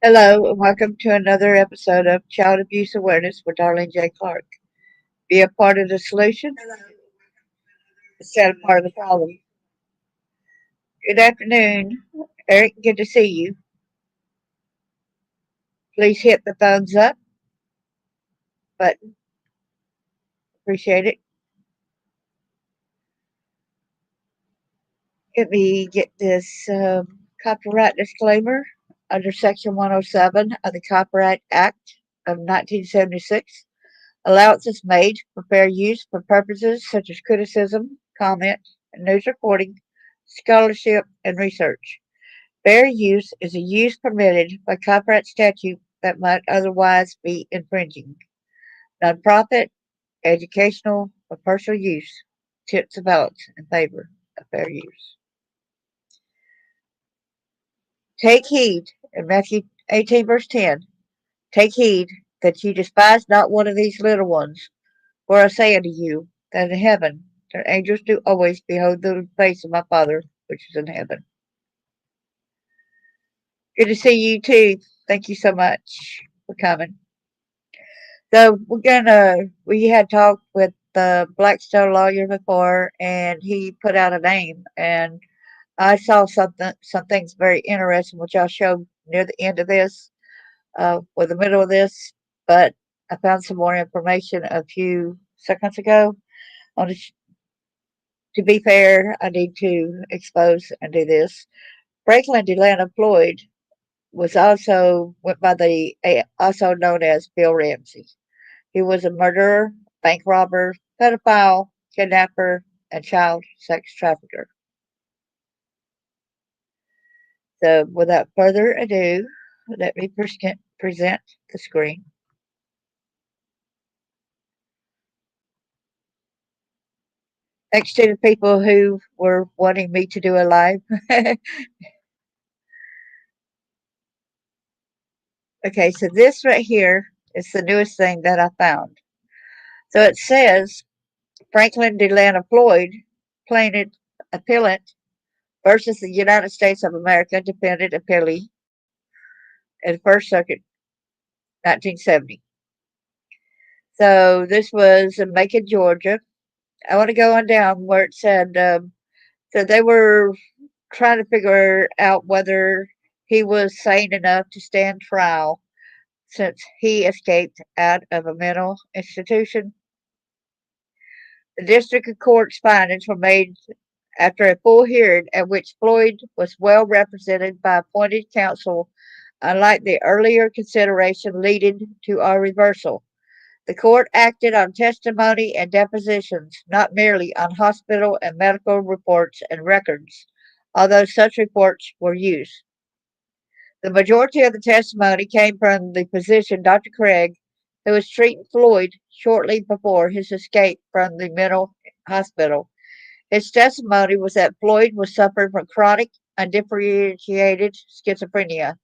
Hello, and welcome to another episode of Child Abuse Awareness with Darlene J. Clark. Be a part of the solution instead of part of the problem. Good afternoon, Eric. Good to see you. Please hit the thumbs up button. Appreciate it. Let me get this copyright disclaimer under Section 107 of the Copyright Act of 1976. Allowance is made for fair use for purposes such as criticism, comment, and news reporting, scholarship, and research. Fair use is a use permitted by copyright statute that might otherwise be infringing. Nonprofit, educational, or personal use tips the balance in favor of fair use. Take heed in Matthew 18, verse 10. Take heed that you despise not one of these little ones, for I say unto you that in heaven their angels do always behold the face of my Father which is in heaven. Good to see you too. Thank you so much for coming. So we had talked with the Blackstone lawyer before, and he put out a name, and I saw some things very interesting, which I'll show near the end of this, or the middle of this, but I found some more information a few seconds ago. On the To be fair, I need to expose and do this. Franklin Delano Floyd was also known as Bill Ramsey. He was a murderer, bank robber, pedophile, kidnapper, and child sex trafficker. So, without further ado, let me present the screen. Thanks to the people who were wanting me to do a live. Okay, so this right here is the newest thing that I found. So it says Franklin Delano Floyd, plaintiff appellant versus the United States of America, defendant appellee in First Circuit, 1970. So this was in Macon, Georgia. I want to go on down where it said, so they were trying to figure out whether he was sane enough to stand trial since he escaped out of a mental institution. The district court's findings were made after a full hearing at which Floyd was well represented by appointed counsel, unlike the earlier consideration leading to a reversal. The court acted on testimony and depositions, not merely on hospital and medical reports and records, although such reports were used. The majority of the testimony came from the physician, Dr. Craig, who was treating Floyd shortly before his escape from the mental hospital. His testimony was that Floyd was suffering from chronic, undifferentiated schizophrenia.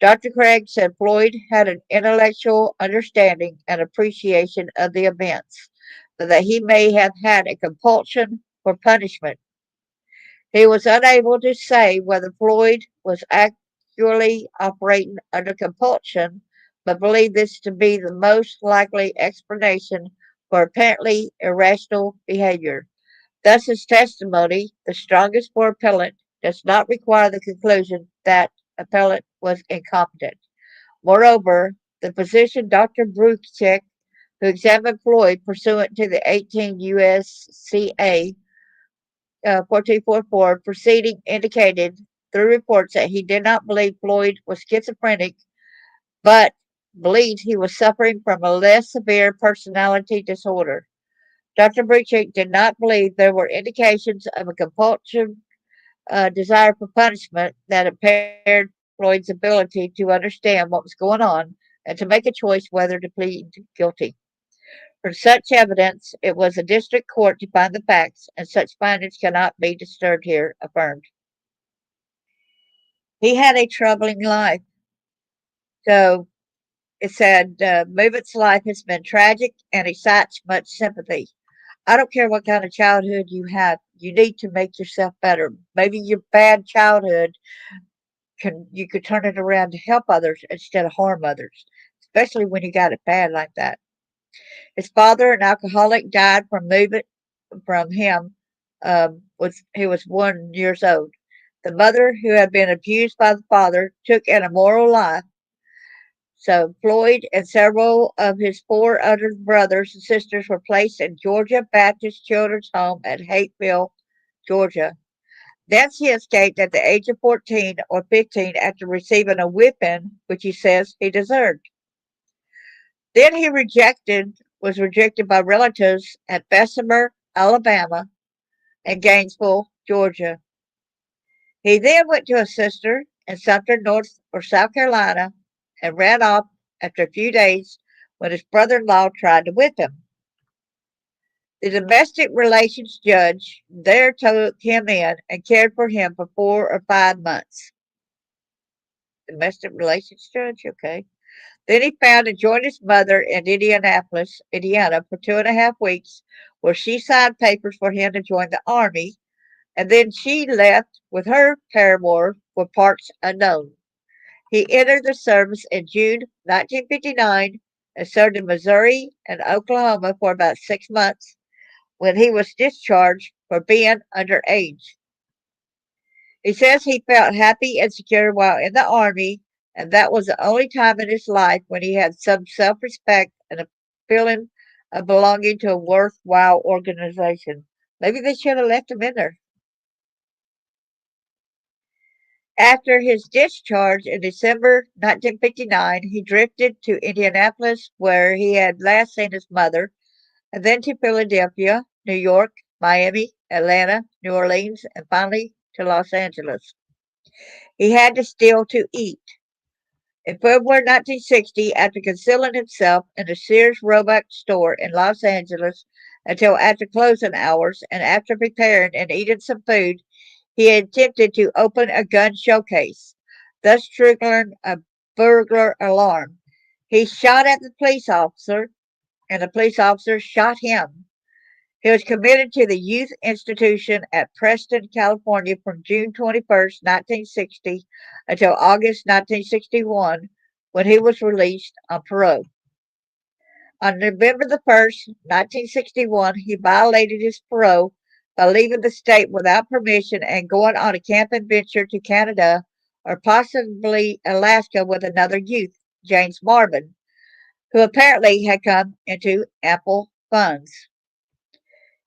Dr. Craig said Floyd had an intellectual understanding and appreciation of the events, but that he may have had a compulsion for punishment. He was unable to say whether Floyd was actually operating under compulsion, but believed this to be the most likely explanation for apparently irrational behavior. Thus, his testimony, the strongest for appellant, does not require the conclusion that appellant was incompetent. Moreover, the physician Dr. Bruchek, who examined Floyd pursuant to the 18 U.S.C.A. 1444 proceeding, indicated through reports that he did not believe Floyd was schizophrenic, but believed he was suffering from a less severe personality disorder. Dr. Bruchek did not believe there were indications of a compulsive desire for punishment that impaired Floyd's ability to understand what was going on and to make a choice whether to plead guilty. For such evidence, it was the district court to find the facts, and such findings cannot be disturbed here, affirmed. He had a troubling life. So it said, Movement's life has been tragic and excites much sympathy. I don't care what kind of childhood you have, you need to make yourself better. Maybe your bad childhood you could turn it around to help others instead of harm others, especially when you got it bad like that. His father, an alcoholic, died from moving from him. Was He was 1 years old. The mother, who had been abused by the father, took an immoral life. So Floyd and several of his four other brothers and sisters were placed in Georgia Baptist Children's Home at Hateville, Georgia. Thence he escaped at the age of 14 or 15 after receiving a whipping, which he says he deserved. Then was rejected by relatives at Bessemer, Alabama, and Gainesville, Georgia. He then went to a sister in Sumter, North or South Carolina, and ran off after a few days when his brother-in-law tried to whip him. The domestic relations judge there took him in and cared for him for 4 or 5 months. Domestic relations judge, okay. Then he found and joined his mother in Indianapolis, Indiana, for 2.5 weeks, where she signed papers for him to join the Army, and then she left with her paramour for parts unknown. He entered the service in June 1959 and served in Missouri and Oklahoma for about 6 months when he was discharged for being underage. He says he felt happy and secure while in the Army, and that was the only time in his life when he had some self respect and a feeling of belonging to a worthwhile organization. Maybe they should have left him in there. After his discharge in December 1959, he drifted to Indianapolis, where he had last seen his mother, and then to Philadelphia, New York, Miami, Atlanta, New Orleans, and finally to Los Angeles. He had to steal to eat. In February 1960, after concealing himself in a Sears Roebuck store in Los Angeles until after closing hours and after preparing and eating some food, he attempted to open a gun showcase, thus triggering a burglar alarm. He shot at the police officer, and the police officer shot him. He was committed to the youth institution at Preston, California from June 21st, 1960 until August 1961 when he was released on parole. On November the 1st, 1961, he violated his parole by leaving the state without permission and going on a camping venture to Canada or possibly Alaska with another youth, James Marvin, who apparently had come into ample funds.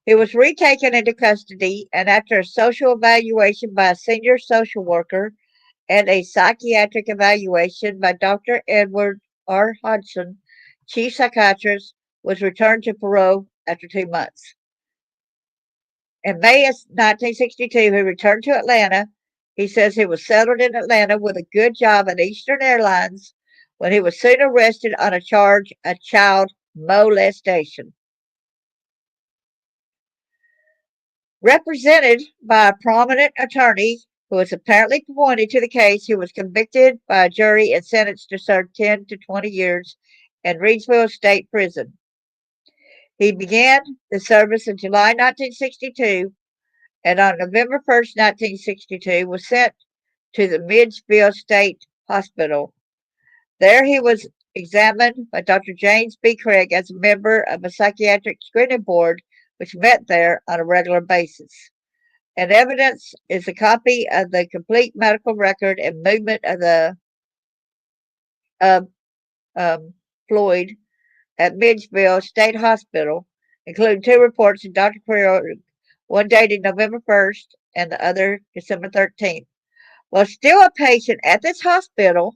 He was retaken into custody, and after a social evaluation by a senior social worker and a psychiatric evaluation by Dr. Edward R. Hodgson, chief psychiatrist, was returned to parole after 2 months. In May of 1962, he returned to Atlanta. He says he was settled in Atlanta with a good job at Eastern Airlines when he was soon arrested on a charge of child molestation. Represented by a prominent attorney who was apparently appointed to the case, he was convicted by a jury and sentenced to serve 10 to 20 years in Reidsville State Prison. He began the service in July 1962 and on November 1st, 1962, was sent to the Midgeville State Hospital. There he was examined by Dr. James B. Craig as a member of a psychiatric screening board which met there on a regular basis. And evidence is a copy of the complete medical record and movement of Floyd at Midgeville State Hospital, including two reports of Dr. Craig, one dated November 1st and the other December 13th. While still a patient at this hospital,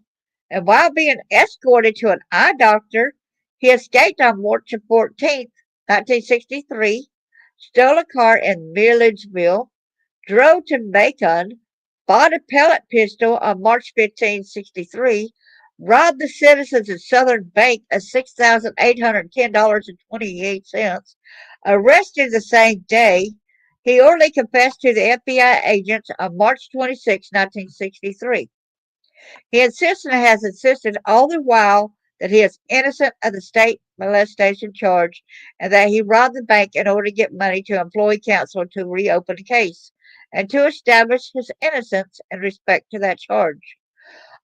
and while being escorted to an eye doctor, he escaped on March 14th, 1963, stole a car in Milledgeville, drove to Macon, bought a pellet pistol on March 15, 63, robbed the citizens of Southern Bank of $6,810.28, arrested the same day. He orally confessed to the FBI agents on March 26, 1963. He insisted and has insisted all the while that he is innocent of the state molestation charge and that he robbed the bank in order to get money to employ counsel to reopen the case and to establish his innocence in respect to that charge.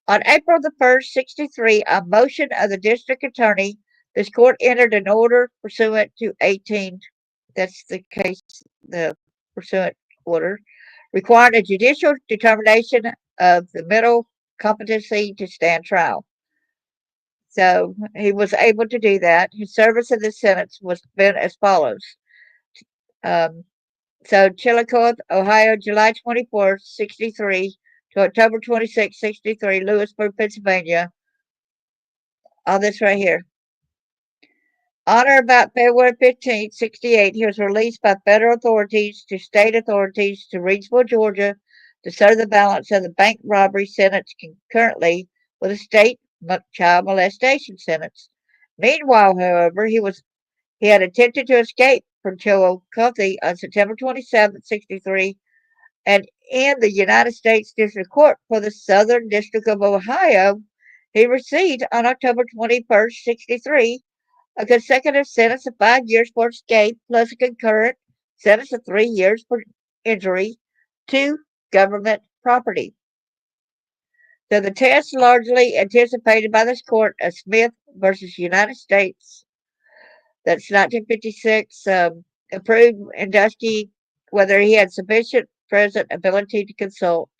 On April the 1st, 63, on motion of the district attorney, this court entered an order pursuant to 18, that's the case, the pursuant order, requiring a judicial determination of the mental competency to stand trial. So he was able to do that. His service in this sentence was been as follows. Um, so Chillicothe, Ohio, July 24, 63 to October 26, 63, Lewisburg, Pennsylvania. All this right here. On or about February 15, 68, he was released by federal authorities to state authorities to Reedsville, Georgia, to serve the balance of the bank robbery sentence concurrently with a state child molestation sentence. Meanwhile, however, he had attempted to escape from Chillicothe on September 27, 63, and in the United States District Court for the Southern District of Ohio, he received on October 21st, 63, a consecutive sentence of 5 years for escape, plus a concurrent sentence of 3 years for injury to government property. So the test largely anticipated by this court of Smith versus United States, that's 1956, approved Indusky whether he had sufficient present ability to consult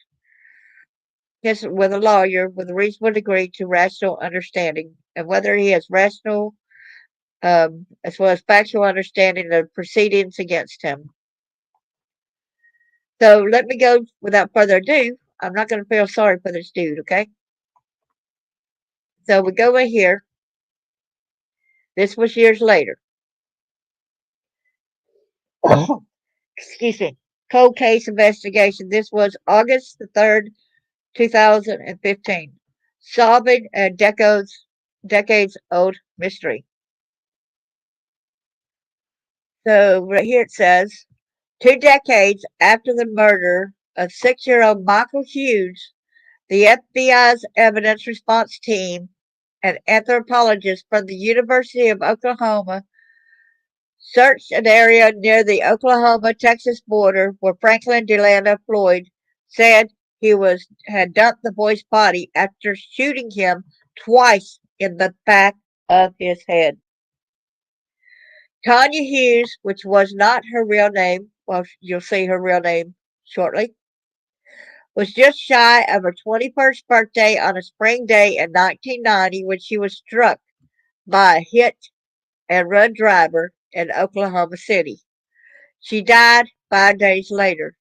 with a lawyer with a reasonable degree to rational understanding, and whether he has rational as well as factual understanding of proceedings against him. So let me go without further ado. I'm not going to feel sorry for this dude, okay? So we go right here. This was years later. Excuse me. Cold case investigation. This was August the 3rd, 2015. Solving a decades old mystery. So right here it says 2 decades after the murder of 6-year-old Michael Hughes, the FBI's evidence response team and anthropologists from the University of Oklahoma searched an area near the Oklahoma-Texas border where Franklin Delano Floyd said he had dumped the boy's body after shooting him twice in the back of his head. Tanya Hughes, which was not her real name, well, you'll see her real name shortly, was just shy of her 21st birthday on a spring day in 1990 when she was struck by a hit-and-run driver in Oklahoma City. She died 5 days later,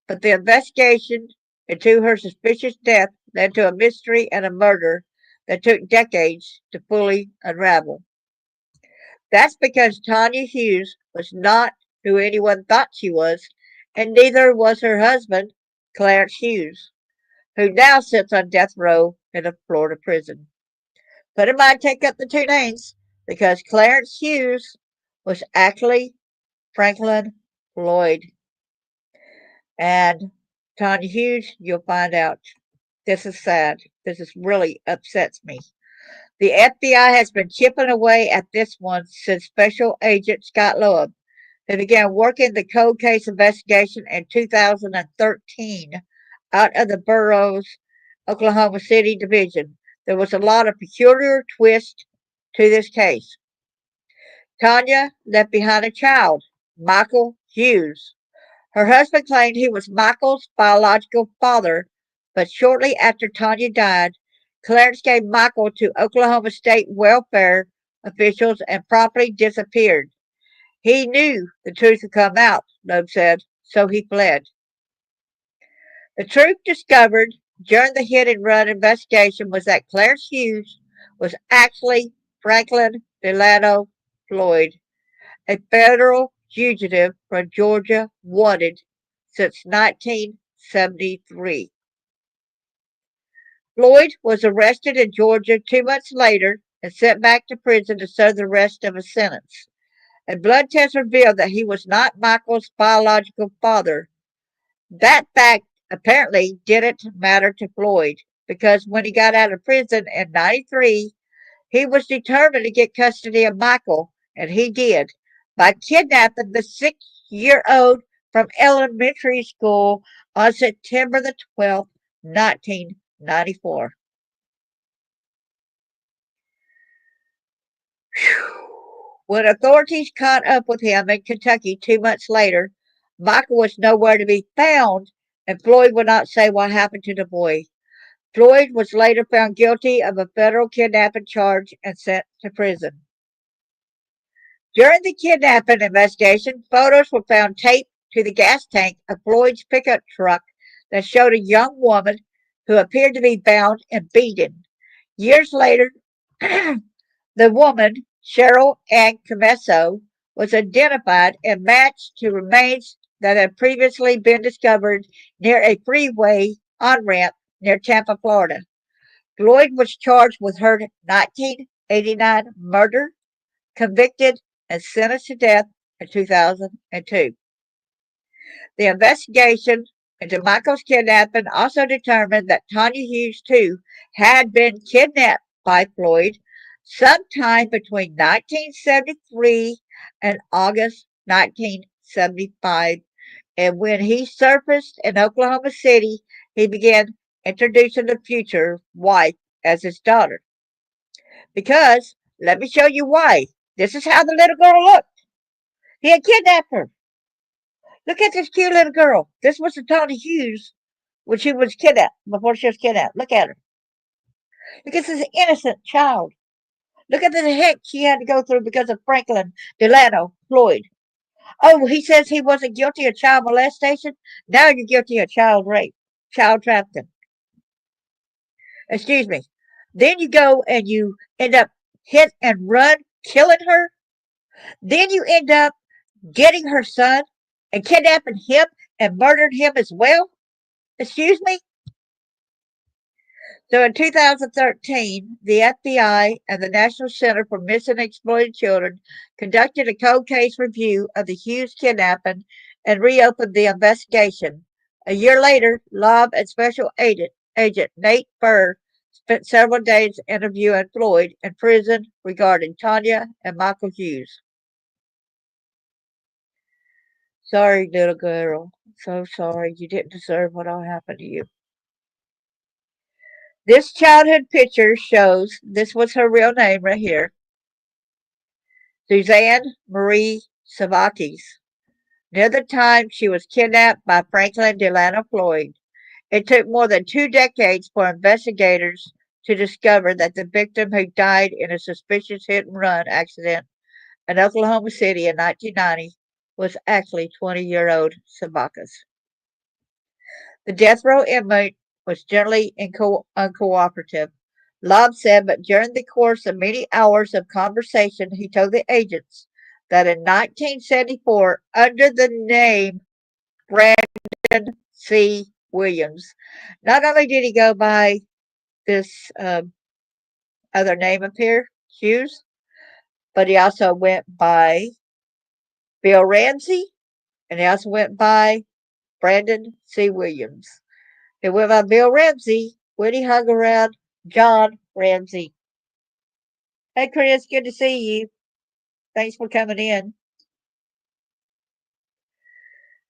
but the investigation into her suspicious death led to a mystery and a murder that took decades to fully unravel. That's because Tanya Hughes was not who anyone thought she was, and neither was her husband, Clarence Hughes, who now sits on death row in a Florida prison. But it might take up the 2 names because Clarence Hughes was actually Franklin Floyd. And Tanya Hughes, you'll find out. This is sad. Really upsets me. The FBI has been chipping away at this one since Special Agent Scott Loeb, who began working the cold case investigation in 2013 out of the borough's Oklahoma City division. There was a lot of peculiar twist to this case. Tanya left behind a child, Michael Hughes. Her husband claimed he was Michael's biological father, but shortly after Tanya died, Clarence gave Michael to Oklahoma State welfare officials and promptly disappeared. He knew the truth would come out, Loeb said, so he fled. The truth discovered during the hit-and-run investigation was that Clarence Hughes was actually Franklin Delano Floyd, a federal fugitive from Georgia wanted since 1973. Floyd was arrested in Georgia 2 months later and sent back to prison to serve the rest of his sentence. A blood test revealed that he was not Michael's biological father. That fact apparently didn't matter to Floyd because when he got out of prison in 93, he was determined to get custody of Michael, and he did, by kidnapping the 6-year-old from elementary school on September the 12th, 1994. When authorities caught up with him in Kentucky 2 months later, Michael was nowhere to be found, and Floyd would not say what happened to the boy. Floyd was later found guilty of a federal kidnapping charge and sent to prison. During the kidnapping investigation, photos were found taped to the gas tank of Floyd's pickup truck that showed a young woman who appeared to be bound and beaten. Years later, the woman, Cheryl Ann Camesso, was identified and matched to remains that had previously been discovered near a freeway on ramp near Tampa, Florida. Floyd was charged with her 1989 murder, convicted, and sentenced to death in 2002. The investigation into Michael's kidnapping also determined that Tanya Hughes, too, had been kidnapped by Floyd sometime between 1973 and August 1975. And when he surfaced in Oklahoma City, he began introducing the future wife as his daughter. Because, let me show you why. This is how the little girl looked. He had kidnapped her. Look at this cute little girl. This was the Tony Hughes when she was kidnapped, before she was kidnapped. Look at her. Look at this innocent child. Look at the heck she had to go through because of Franklin Delano Floyd. Oh, he says he wasn't guilty of child molestation. Now you're guilty of child rape, child trafficking. Excuse me. Then you go and you end up hit and run, killing her. Then you end up getting her son and kidnapping him and murdering him as well. Excuse me? So in 2013, the FBI and the National Center for Missing and Exploited Children conducted a cold case review of the Hughes kidnapping and reopened the investigation. A year later, Law and Special Agent Nate Burr spent several days interviewing Floyd in prison regarding Tanya and Michael Hughes. Sorry, little girl. So sorry. You didn't deserve what all happened to you. This childhood picture shows this was her real name right here, Suzanne Marie Savates. Near the time she was kidnapped by Franklin Delano Floyd, it took more than 2 decades for investigators to discover that the victim who died in a suspicious hit and run accident in Oklahoma City in 1990 was actually 20-year-old Savates. The death row inmate was generally uncooperative. Lobb said, but during the course of many hours of conversation, he told the agents that in 1974, under the name Brandon C. Williams, not only did he go by this other name up here, Hughes, but he also went by Bill Ramsey, and he also went by Brandon C. Williams. He went by Bill Ramsey when he hung around John Ramsey. Hey, Chris, good to see you. Thanks for coming in.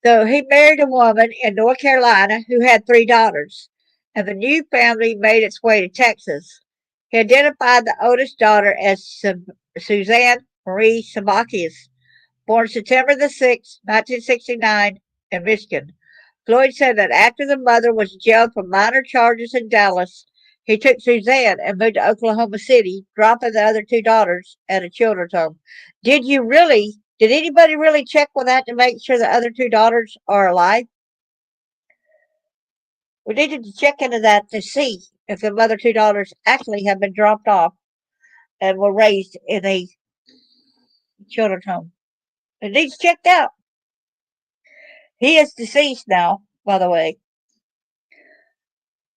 So he married a woman in North Carolina who had 3 daughters, and the new family made its way to Texas. He identified the oldest daughter as Suzanne Marie Sabakis, born September the 6th, 1969, in Michigan. Floyd said that after the mother was jailed for minor charges in Dallas, he took Suzanne and moved to Oklahoma City, dropping the other 2 daughters at a children's home. Did you really? Did anybody really check with that to make sure the other 2 daughters are alive? We needed to check into that to see if the other 2 daughters actually have been dropped off and were raised in a children's home. It needs checked out. He is deceased now, by the way.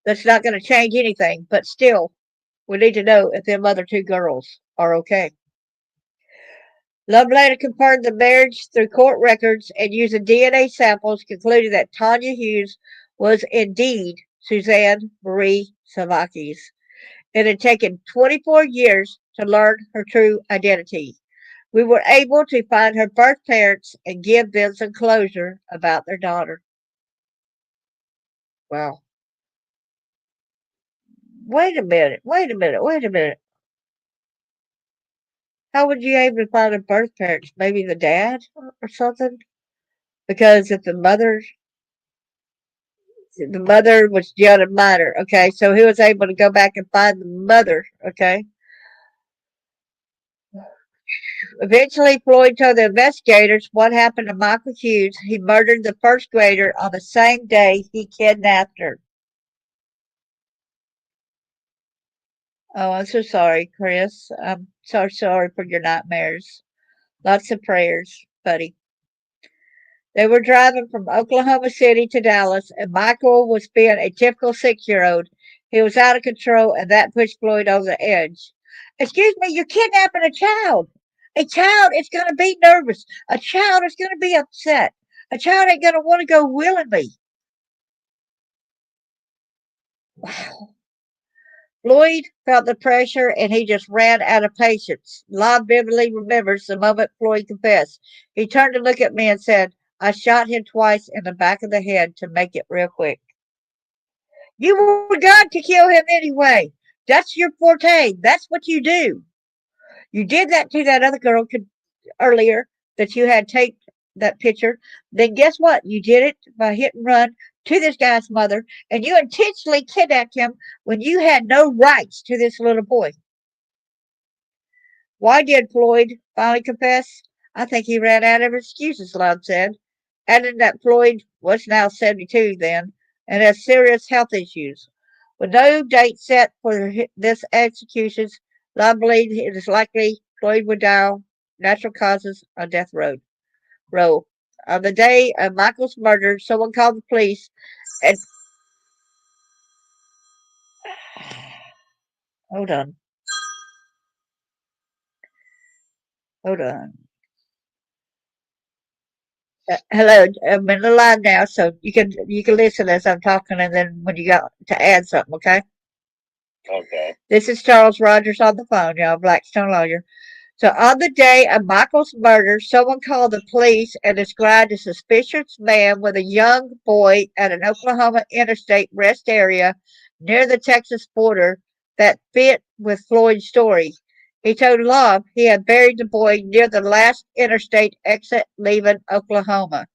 That's not going to change anything, but still, we need to know if them other 2 girls are okay. Love later confirmed the marriage through court records and using DNA samples concluded that Tanya Hughes was indeed Suzanne Marie Savakis. It had taken 24 years to learn her true identity. We were able to find her birth parents and give them some closure about their daughter. Wow. Wait a minute. Wait a minute. Wait a minute. How would you able to find a birth parents? Maybe the dad or something? Because if the mother was young and minor, okay, so he was able to go back and find the mother, okay. Eventually, Floyd told the investigators what happened to Michael Hughes. He murdered the first grader on the same day he kidnapped her. Oh, I'm so sorry, Chris. I'm so sorry for your nightmares. Lots of prayers, buddy. They were driving from Oklahoma City to Dallas, and Michael was being a typical 6 year old. He was out of control, and that pushed Floyd over the edge. Excuse me, you're kidnapping a child. A child is going to be nervous. A child is going to be upset. A child ain't going to want to go willingly. Wow. Floyd felt the pressure and he just ran out of patience. Lob vividly remembers the moment Floyd confessed. He turned to look at me and said, I shot him twice in the back of the head to make it real quick. You were going to kill him anyway. That's your forte. That's what you do. You did that to that other girl earlier that you had taped that picture. Then guess what? You did it by hit and run to this guy's mother, and you intentionally kidnapped him when you had no rights to this little boy. Why did Floyd finally confess? I think he ran out of excuses, Loud said, adding that Floyd was now 72 then and has serious health issues. With no date set for this execution, Loud believed it is likely Floyd would die natural causes on death row. On the day of Michael's murder, someone called the police and hold on, hold on. Hello, I'm in the line now, so you can listen as I'm talking, and then when you got to add something, okay? Okay. This is Charles Rogers on the phone, y'all, Blackstone lawyer. So on the day of Michael's murder, someone called the police and described a suspicious man with a young boy at an Oklahoma interstate rest area near the Texas border that fit with Floyd's story. He told law he had buried the boy near the last interstate exit leaving Oklahoma.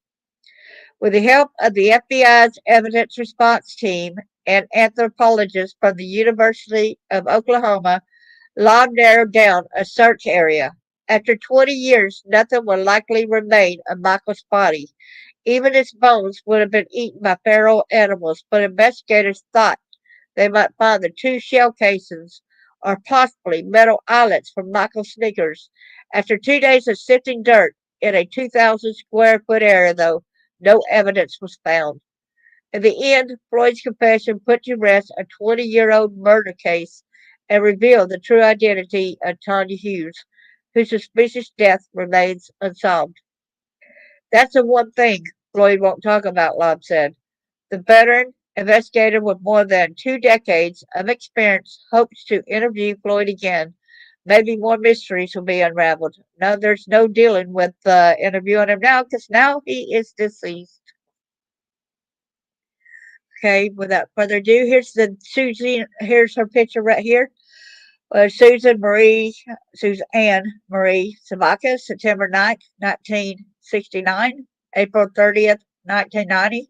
With the help of the FBI's evidence response team and anthropologists from the University of Oklahoma, Law narrowed down a search area. After 20 years, nothing would likely remain of Michael's body. Even his bones would have been eaten by feral animals, but investigators thought they might find the two shell casings or possibly metal eyelets from Michael's sneakers. After 2 days of sifting dirt in a 2,000 square foot area, though, no evidence was found. In the end, Floyd's confession put to rest a 20-year-old murder case and revealed the true identity of Tanya Hughes, whose suspicious death remains unsolved. That's the one thing Floyd won't talk about, Lobb said. The veteran investigator with more than 2 decades of experience hopes to interview Floyd again. Maybe more mysteries will be unraveled. No, there's no dealing with interviewing him now because now he is deceased. Okay, without further ado, here's the Susie. Here's her picture right here. Suzanne Marie Savaka, September 9th, 1969, April 30th, 1990.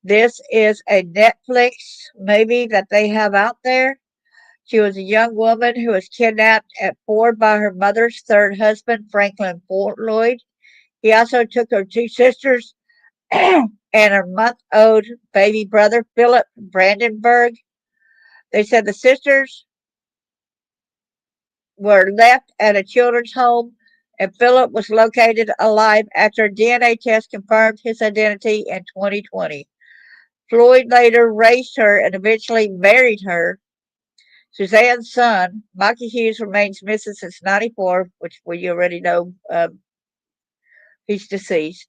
This is a Netflix movie that they have out there. She was a young woman who was kidnapped at 4 by her mother's third husband, Franklin Floyd. He also took her two sisters and her month-old baby brother, Philip Brandenburg. They said the sisters were left at a children's home, and Philip was located alive after a DNA test confirmed his identity in 2020. Floyd later raised her and eventually married her. Suzanne's son, Michael Hughes, remains missing since '94, which we already know he's deceased.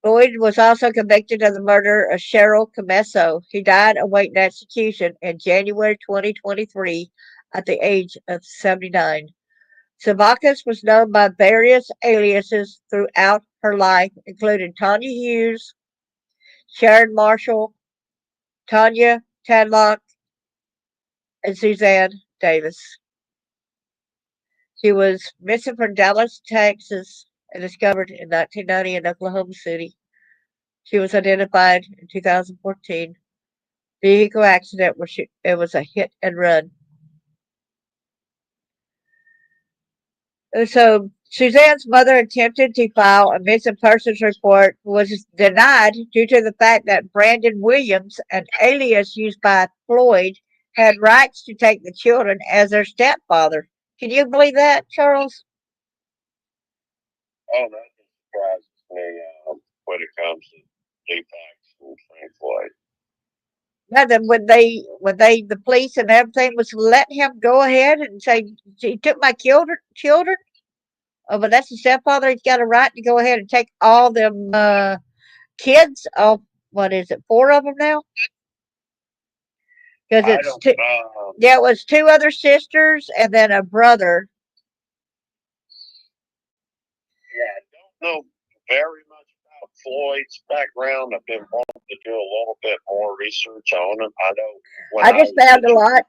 Floyd was also convicted of the murder of Cheryl Camesso. He died awaiting execution in January 2023 at the age of 79. Savakis was known by various aliases throughout her life, including Tanya Hughes, Sharon Marshall, Tanya Tadlock, and Suzanne Davis. She was missing from Dallas, Texas, and discovered in 1990 in Oklahoma City. She was identified in 2014. Vehicle accident where it was a hit and run. So Suzanne's mother attempted to file a missing persons report, was denied due to the fact that Brandon Williams, an alias used by Floyd, had rights to take the children as their stepfather. Can you believe that, Charles? Oh, that surprises me when it comes to defects and Frank Floyd. Nothing. The police and everything was letting him go ahead and say he took my children. Oh, but that's the stepfather. He's got a right to go ahead and take all them kids. Of what is it? Four of them now? Because I it's don't two. know. Yeah, it was two other sisters and then a brother. Yeah, I don't know very much about Floyd's background. I've been wanting to do a little bit more research on him. I know when I I just was found a lot.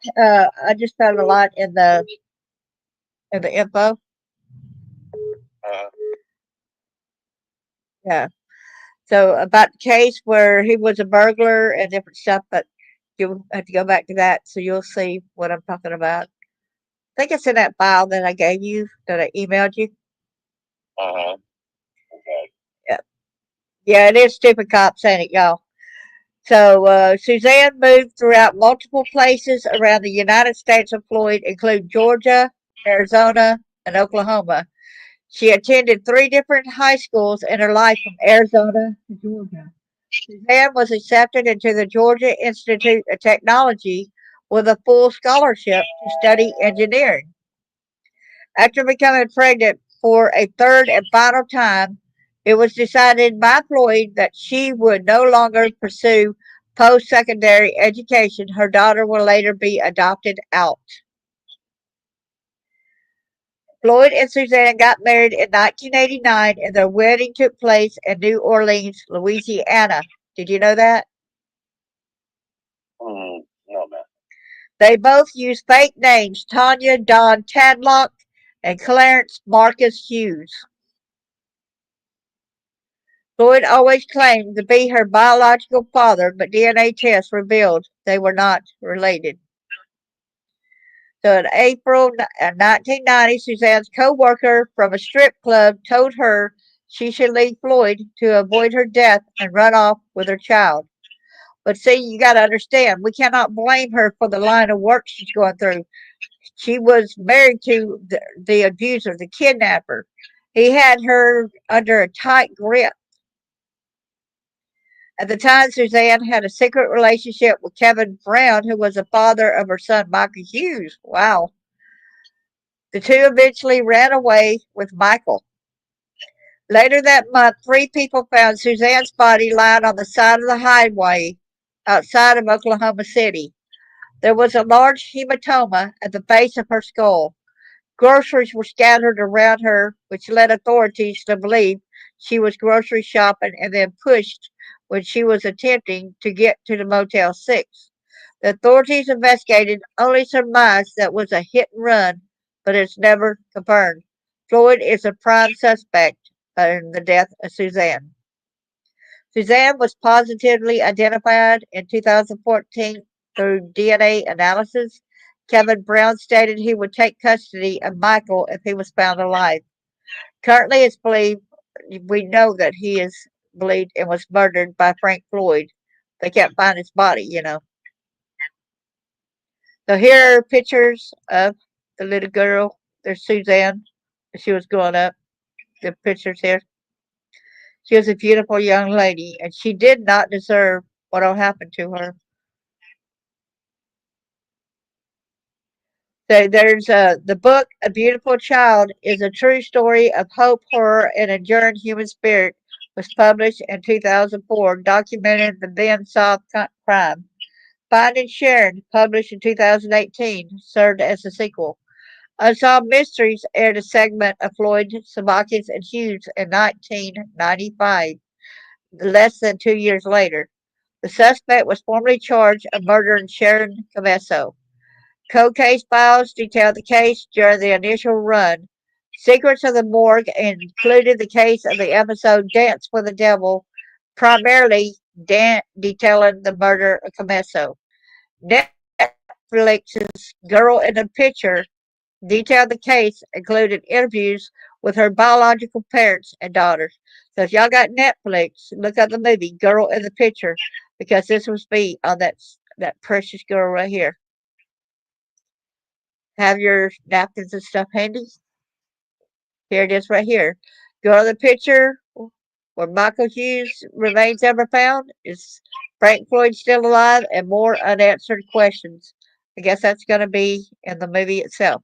I just found a lot in the info. uh, Yeah. So about the case where he was a burglar and different stuff, but you'll have to go back to that so you'll see what I'm talking about. I think it's in that file that I gave you, that I emailed you. okay. Yeah, yeah, it is stupid cops, ain't it, y'all? So Suzanne moved throughout multiple places around the United States of Floyd, including Georgia, Arizona, and Oklahoma. She attended three different high schools in her life from Arizona to Georgia. Suzanne was accepted into the Georgia Institute of Technology with a full scholarship to study engineering. After becoming pregnant for a third and final time, it was decided by Floyd that she would no longer pursue post secondary education. Her daughter will later be adopted out. Floyd and Suzanne got married in 1989, and their wedding took place in New Orleans, Louisiana. Did you know that? No, man. They both used fake names, Tanya Dawn Tadlock and Clarence Marcus Hughes. Floyd always claimed to be her biological father, but DNA tests revealed they were not related. So in April 1990, Suzanne's co-worker from a strip club told her she should leave Floyd to avoid her death and run off with her child. But see, you got to understand, we cannot blame her for the line of work she's going through. She was married to the abuser, the kidnapper. He had her under a tight grip. At the time, Suzanne had a secret relationship with Kevin Brown, who was the father of her son, Michael Hughes. Wow. The two eventually ran away with Michael. Later that month, three people found Suzanne's body lying on the side of the highway outside of Oklahoma City. There was a large hematoma at the base of her skull. Groceries were scattered around her, which led authorities to believe she was grocery shopping and then pushed when she was attempting to get to the Motel 6. The authorities investigated, only surmised that was a hit and run, but it's never confirmed. Floyd is a prime suspect in the death of Suzanne. Suzanne was positively identified in 2014 through DNA analysis. Kevin Brown stated he would take custody of Michael if he was found alive. Currently, it's believed we know that he is believed and was murdered by Frank Floyd. They can't find his body. So here are pictures of the little girl. There's Suzanne. She was growing up. The pictures here. She was a beautiful young lady, and she did not deserve what all happened to her. So there's the book A Beautiful Child is a true story of hope, horror, and enduring human spirit. Was published in 2004, documenting the then solved crime. Finding Sharon, published in 2018, served as a sequel. Unsolved Mysteries aired a segment of Floyd, Sabakis, and Hughes in 1995, less than 2 years later. The suspect was formally charged of murdering Sharon Cabesso. Cold case files detail the case during the initial run. Secrets of the Morgue included the case of the episode Dance with the Devil, primarily detailing the murder of Comesso. Netflix's Girl in the Picture detailed the case, included interviews with her biological parents and daughters. So if y'all got Netflix, look up the movie Girl in the Picture, because this was me on that precious girl right here. Have your napkins and stuff handy. Here it is right here. Girl in the Picture, where Michael Hughes' remains ever found. Is Frank Floyd still alive? And more unanswered questions. I guess that's going to be in the movie itself.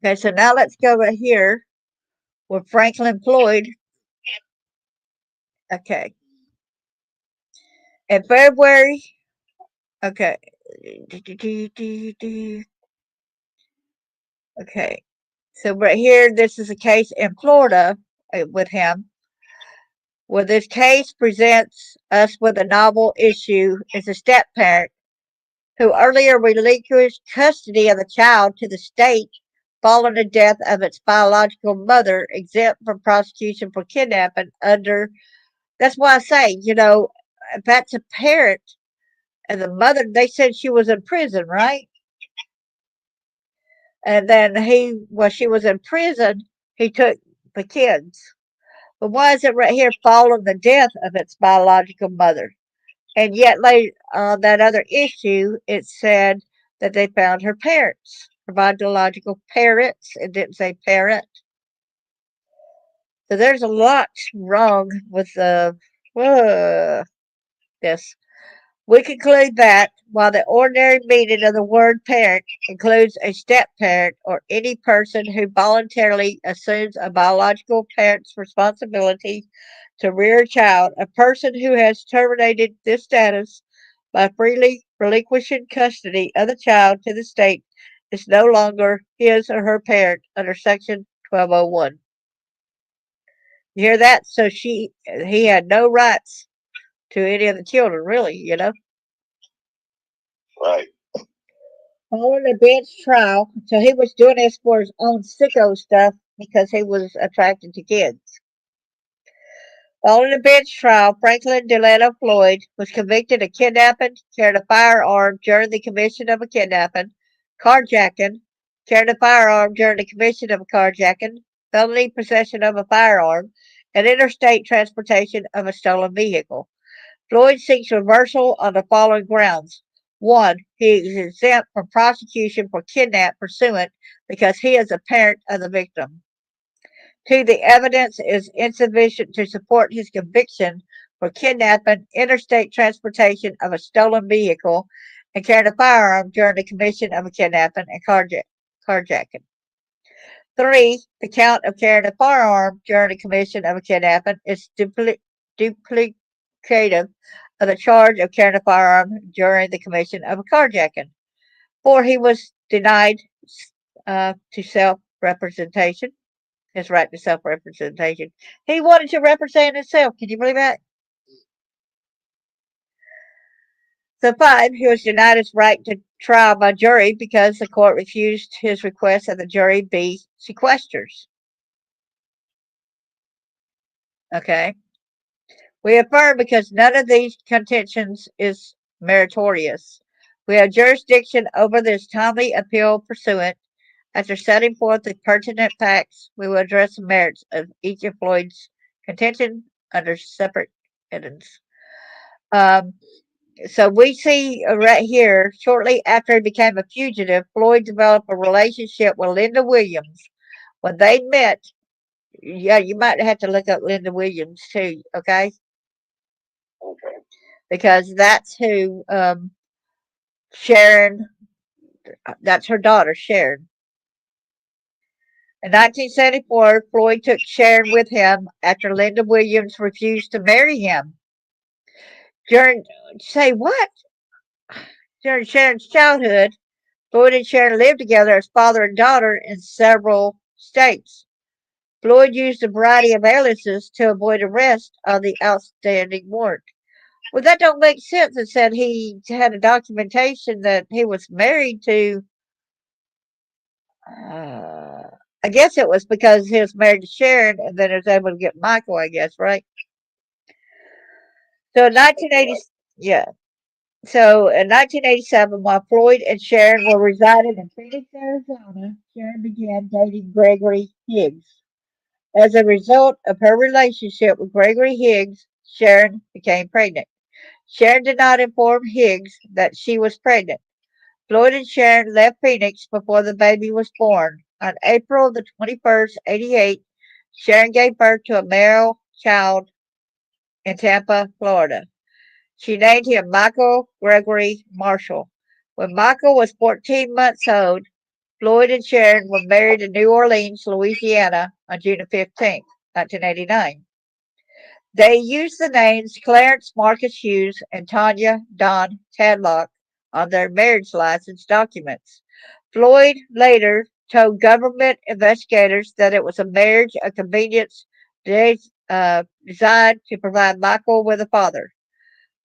Okay, so now let's go right here with Franklin Floyd. Okay. In February, okay. Okay. So right here, this is a case in Florida with him, where this case presents us with a novel issue as a step parent who earlier relinquished custody of the child to the state following the death of its biological mother, exempt from prosecution for kidnapping under. That's why I say, if that's a parent and the mother, they said she was in prison, right? And then while she was in prison, he took the kids. But why is it right here following the death of its biological mother? And yet, later on that other issue, it said that they found her parents, her biological parents. It didn't say parent. So there's a lot wrong with this. We conclude that while the ordinary meaning of the word parent includes a step parent or any person who voluntarily assumes a biological parent's responsibility to rear a child, a person who has terminated this status by freely relinquishing custody of the child to the state is no longer his or her parent under Section 1201. You hear that? So he had no rights to any of the children, really. Right. Following the bench trial, so he was doing this for his own sicko stuff because he was attracted to kids. Following the bench trial, Franklin Delano Floyd was convicted of kidnapping, carrying a firearm during the commission of a kidnapping, carjacking, carrying a firearm during the commission of a carjacking, felony possession of a firearm, and interstate transportation of a stolen vehicle. Floyd seeks reversal on the following grounds. One, he is exempt from prosecution for kidnap pursuant because he is a parent of the victim. Two, the evidence is insufficient to support his conviction for kidnapping, interstate transportation of a stolen vehicle, and carrying a firearm during the commission of a kidnapping and carjacking. Three, the count of carrying a firearm during the commission of a kidnapping is duplicative of the charge of carrying a firearm during the commission of a carjacking. Four, he was denied to self-representation, his right to self-representation. He wanted to represent himself. Can you believe that? So five, he was denied his right to trial by jury because the court refused his request that the jury be sequestered. Okay. We affirm because none of these contentions is meritorious. We have jurisdiction over this timely appeal pursuant. After setting forth the pertinent facts, we will address the merits of each of Floyd's contention under separate headings. Um, so we see right here, shortly after he became a fugitive, Floyd developed a relationship with Linda Williams. When they met, yeah, you might have to look up Linda Williams too, okay? Okay. Because that's who Sharon, that's her daughter, Sharon. In 1974, Floyd took Sharon with him after Linda Williams refused to marry him. During, say what? During Sharon's childhood, Floyd and Sharon lived together as father and daughter in several states. Floyd used a variety of aliases to avoid arrest on the outstanding warrant. Well, that don't make sense. It said he had a documentation that he was married to. Uh, I guess it was because he was married to Sharon, and then he was able to get Michael. I guess, right? So in 1980, yeah. So in 1987, while Floyd and Sharon were residing in Phoenix, Arizona, Sharon began dating Gregory Higgs. As a result of her relationship with Gregory Higgs, Sharon became pregnant. Sharon did not inform Higgs that she was pregnant. Floyd and Sharon left Phoenix before the baby was born. On April the 21st, 88, Sharon gave birth to a male child in Tampa, Florida. She named him Michael Gregory Marshall. When Michael was 14 months old, Floyd and Sharon were married in New Orleans, Louisiana on June 15th, 1989. They used the names Clarence Marcus Hughes and Tanya Dawn Tadlock on their marriage license documents. Floyd later told government investigators that it was a marriage of convenience designed to provide Michael with a father.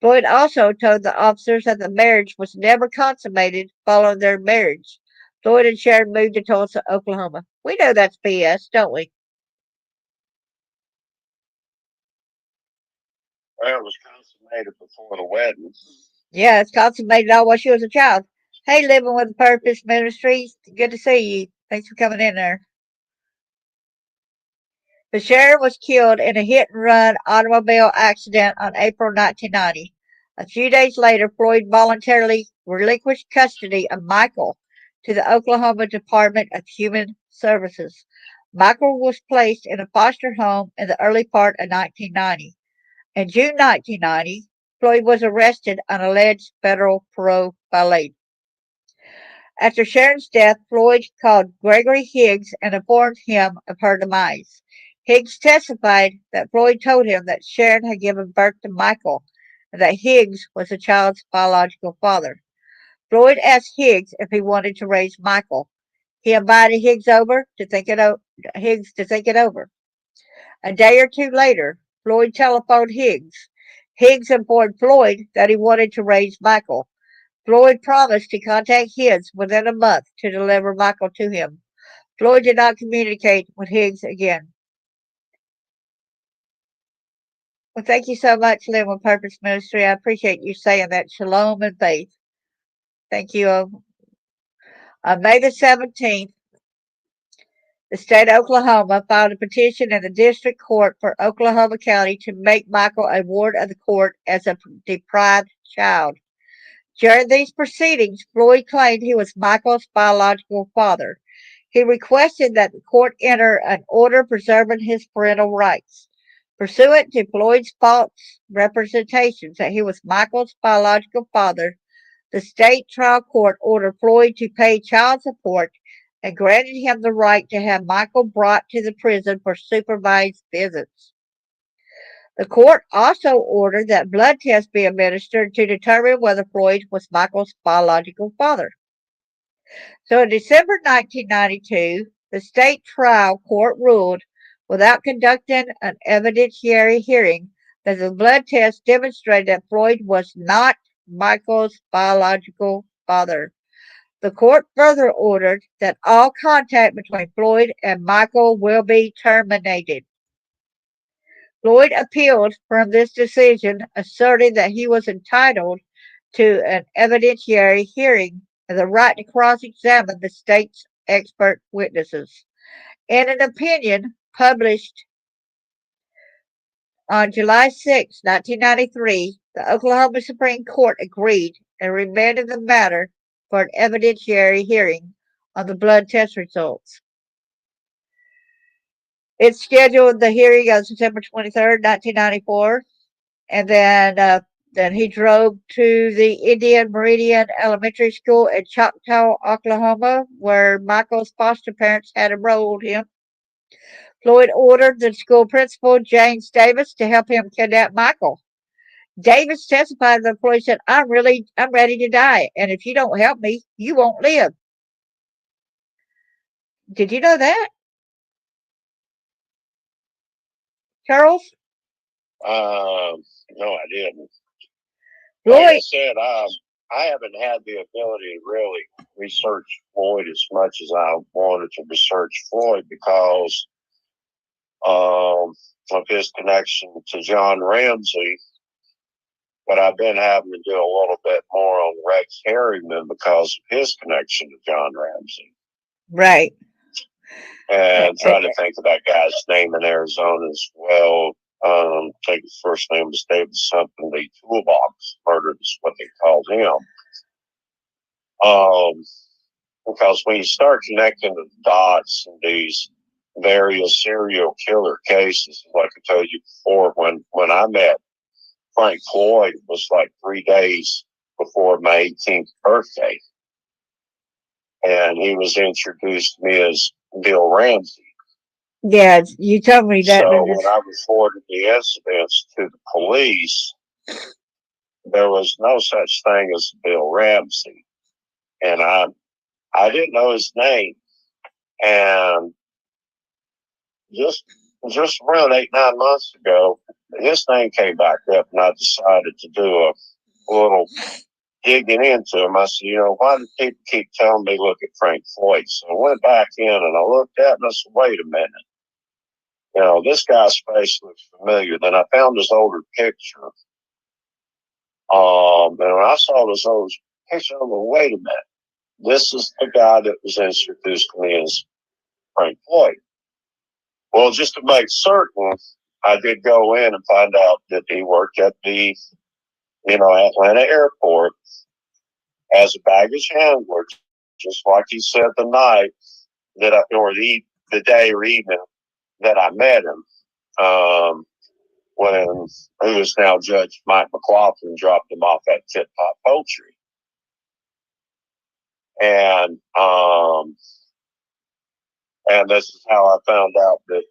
Floyd also told the officers that the marriage was never consummated following their marriage. Floyd and Sharon moved to Tulsa, Oklahoma. We know that's BS, don't we? Well, it was consummated before the wedding. Yeah, it's consummated all while she was a child. Hey, Living with a Purpose Ministries. Good to see you. Thanks for coming in there. The sheriff was killed in a hit and run automobile accident on April 1990. A few days later, Floyd voluntarily relinquished custody of Michael to the Oklahoma Department of Human Services. Michael was placed in a foster home in the early part of 1990. In June 1990, Floyd was arrested on alleged federal parole violation. After Sharon's death, Floyd called Gregory Higgs and informed him of her demise. Higgs testified that Floyd told him that Sharon had given birth to Michael and that Higgs was the child's biological father. Floyd asked Higgs if he wanted to raise Michael. He invited Higgs to think it over. A day or two later, Floyd telephoned Higgs. Higgs informed Floyd that he wanted to raise Michael. Floyd promised to contact Higgs within a month to deliver Michael to him. Floyd did not communicate with Higgs again. Well, thank you so much, Live with Purpose Ministry. I appreciate you saying that. Shalom and faith. Thank you. On May the 17th, the state of Oklahoma filed a petition in the district court for Oklahoma County to make Michael a ward of the court as a deprived child. During these proceedings, Floyd claimed he was Michael's biological father. He requested that the court enter an order preserving his parental rights. Pursuant to Floyd's false representations that he was Michael's biological father, the state trial court ordered Floyd to pay child support and granted him the right to have Michael brought to the prison for supervised visits. The court also ordered that blood tests be administered to determine whether Floyd was Michael's biological father. So in December 1992, the state trial court ruled, without conducting an evidentiary hearing, that the blood test demonstrated that Floyd was not Michael's biological father. The court further ordered that all contact between Floyd and Michael will be terminated. Floyd appealed from this decision, asserting that he was entitled to an evidentiary hearing and the right to cross examine the state's expert witnesses. In an opinion published on July 6, 1993, the Oklahoma Supreme Court agreed and remanded the matter for an evidentiary hearing on the blood test results. It scheduled the hearing on September 23rd, 1994, and then he drove to the Indian Meridian Elementary School in Choctaw, Oklahoma, where Michael's foster parents had enrolled him. Floyd ordered the school principal, James Davis, to help him kidnap Michael. Davis testified that Floyd said, I'm ready to die, and if you don't help me, you won't live. Did you know that, Charles? No, I didn't. Like I Floyd, said, I haven't had the ability to really research Floyd as much as I wanted to research Floyd because of his connection to John Ramsey. But I've been having to do a little bit more on Rex Harriman because of his connection to John Ramsey. right. And trying to think of that guy's name in Arizona as well. I think his first name was David something. The toolbox murder is what they called him. Because when you start connecting the dots in these various serial killer cases, like I told you before, when I met Frank Floyd, it was like 3 days before my 18th birthday. And he was introduced to me as Bill Ramsey. Yeah, you told me that. So when I reported the incidents to the police, there was no such thing as Bill Ramsey. And I didn't know his name. And just around 8-9 months ago, his name came back up, and I decided to do a little digging into him. I said, why do people keep telling me look at Frank Floyd? So I went back in and I looked at it and I said, wait a minute. This guy's face looks familiar. Then I found his older picture. And when I saw this older picture, I went, wait a minute. This is the guy that was introduced to me as Frank Floyd. Well, just to make certain, I did go in and find out that he worked at the, Atlanta airport as a baggage handler, just like he said the night that or the day or evening that I met him, when who is now Judge Mike McLaughlin dropped him off at Tip Top Poultry. And this is how I found out that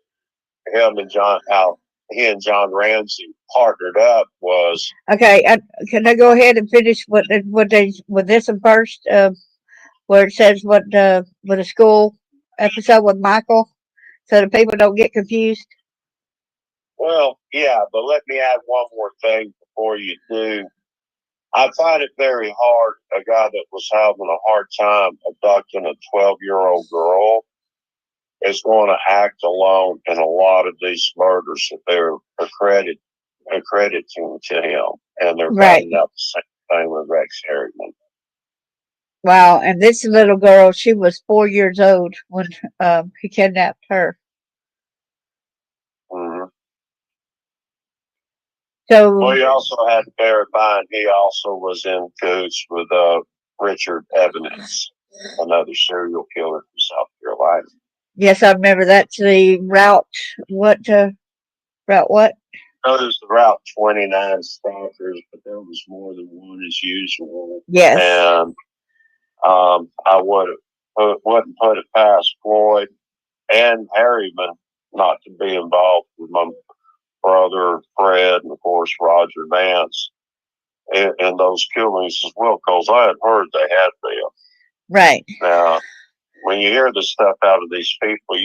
he and John Ramsey partnered up was. Okay, can I go ahead and finish with this one first? Where it says with the school episode with Michael, so the people don't get confused. Well, yeah, but let me add one more thing before you do. I find it very hard, a guy that was having a hard time abducting a 12-year-old girl is going to act alone in a lot of these murders that they're accrediting to him. And they're finding out the same thing with Rex Harriman. Wow, and this little girl, she was 4 years old when he kidnapped her. Mm-hmm. So, well, you also had to bear in mind he also was in cahoots with Richard Evans, another serial killer from South Carolina. Yes, I remember that's the route. What? Route what? No, there's the Route 29 stalkers, but there was more than one as usual. Yes. And I wouldn't put it past Floyd and Harriman not to be involved with my brother Fred and of course Roger Vance in those killings as well, because I had heard they had them. Right. Now, when you hear the stuff out of these people,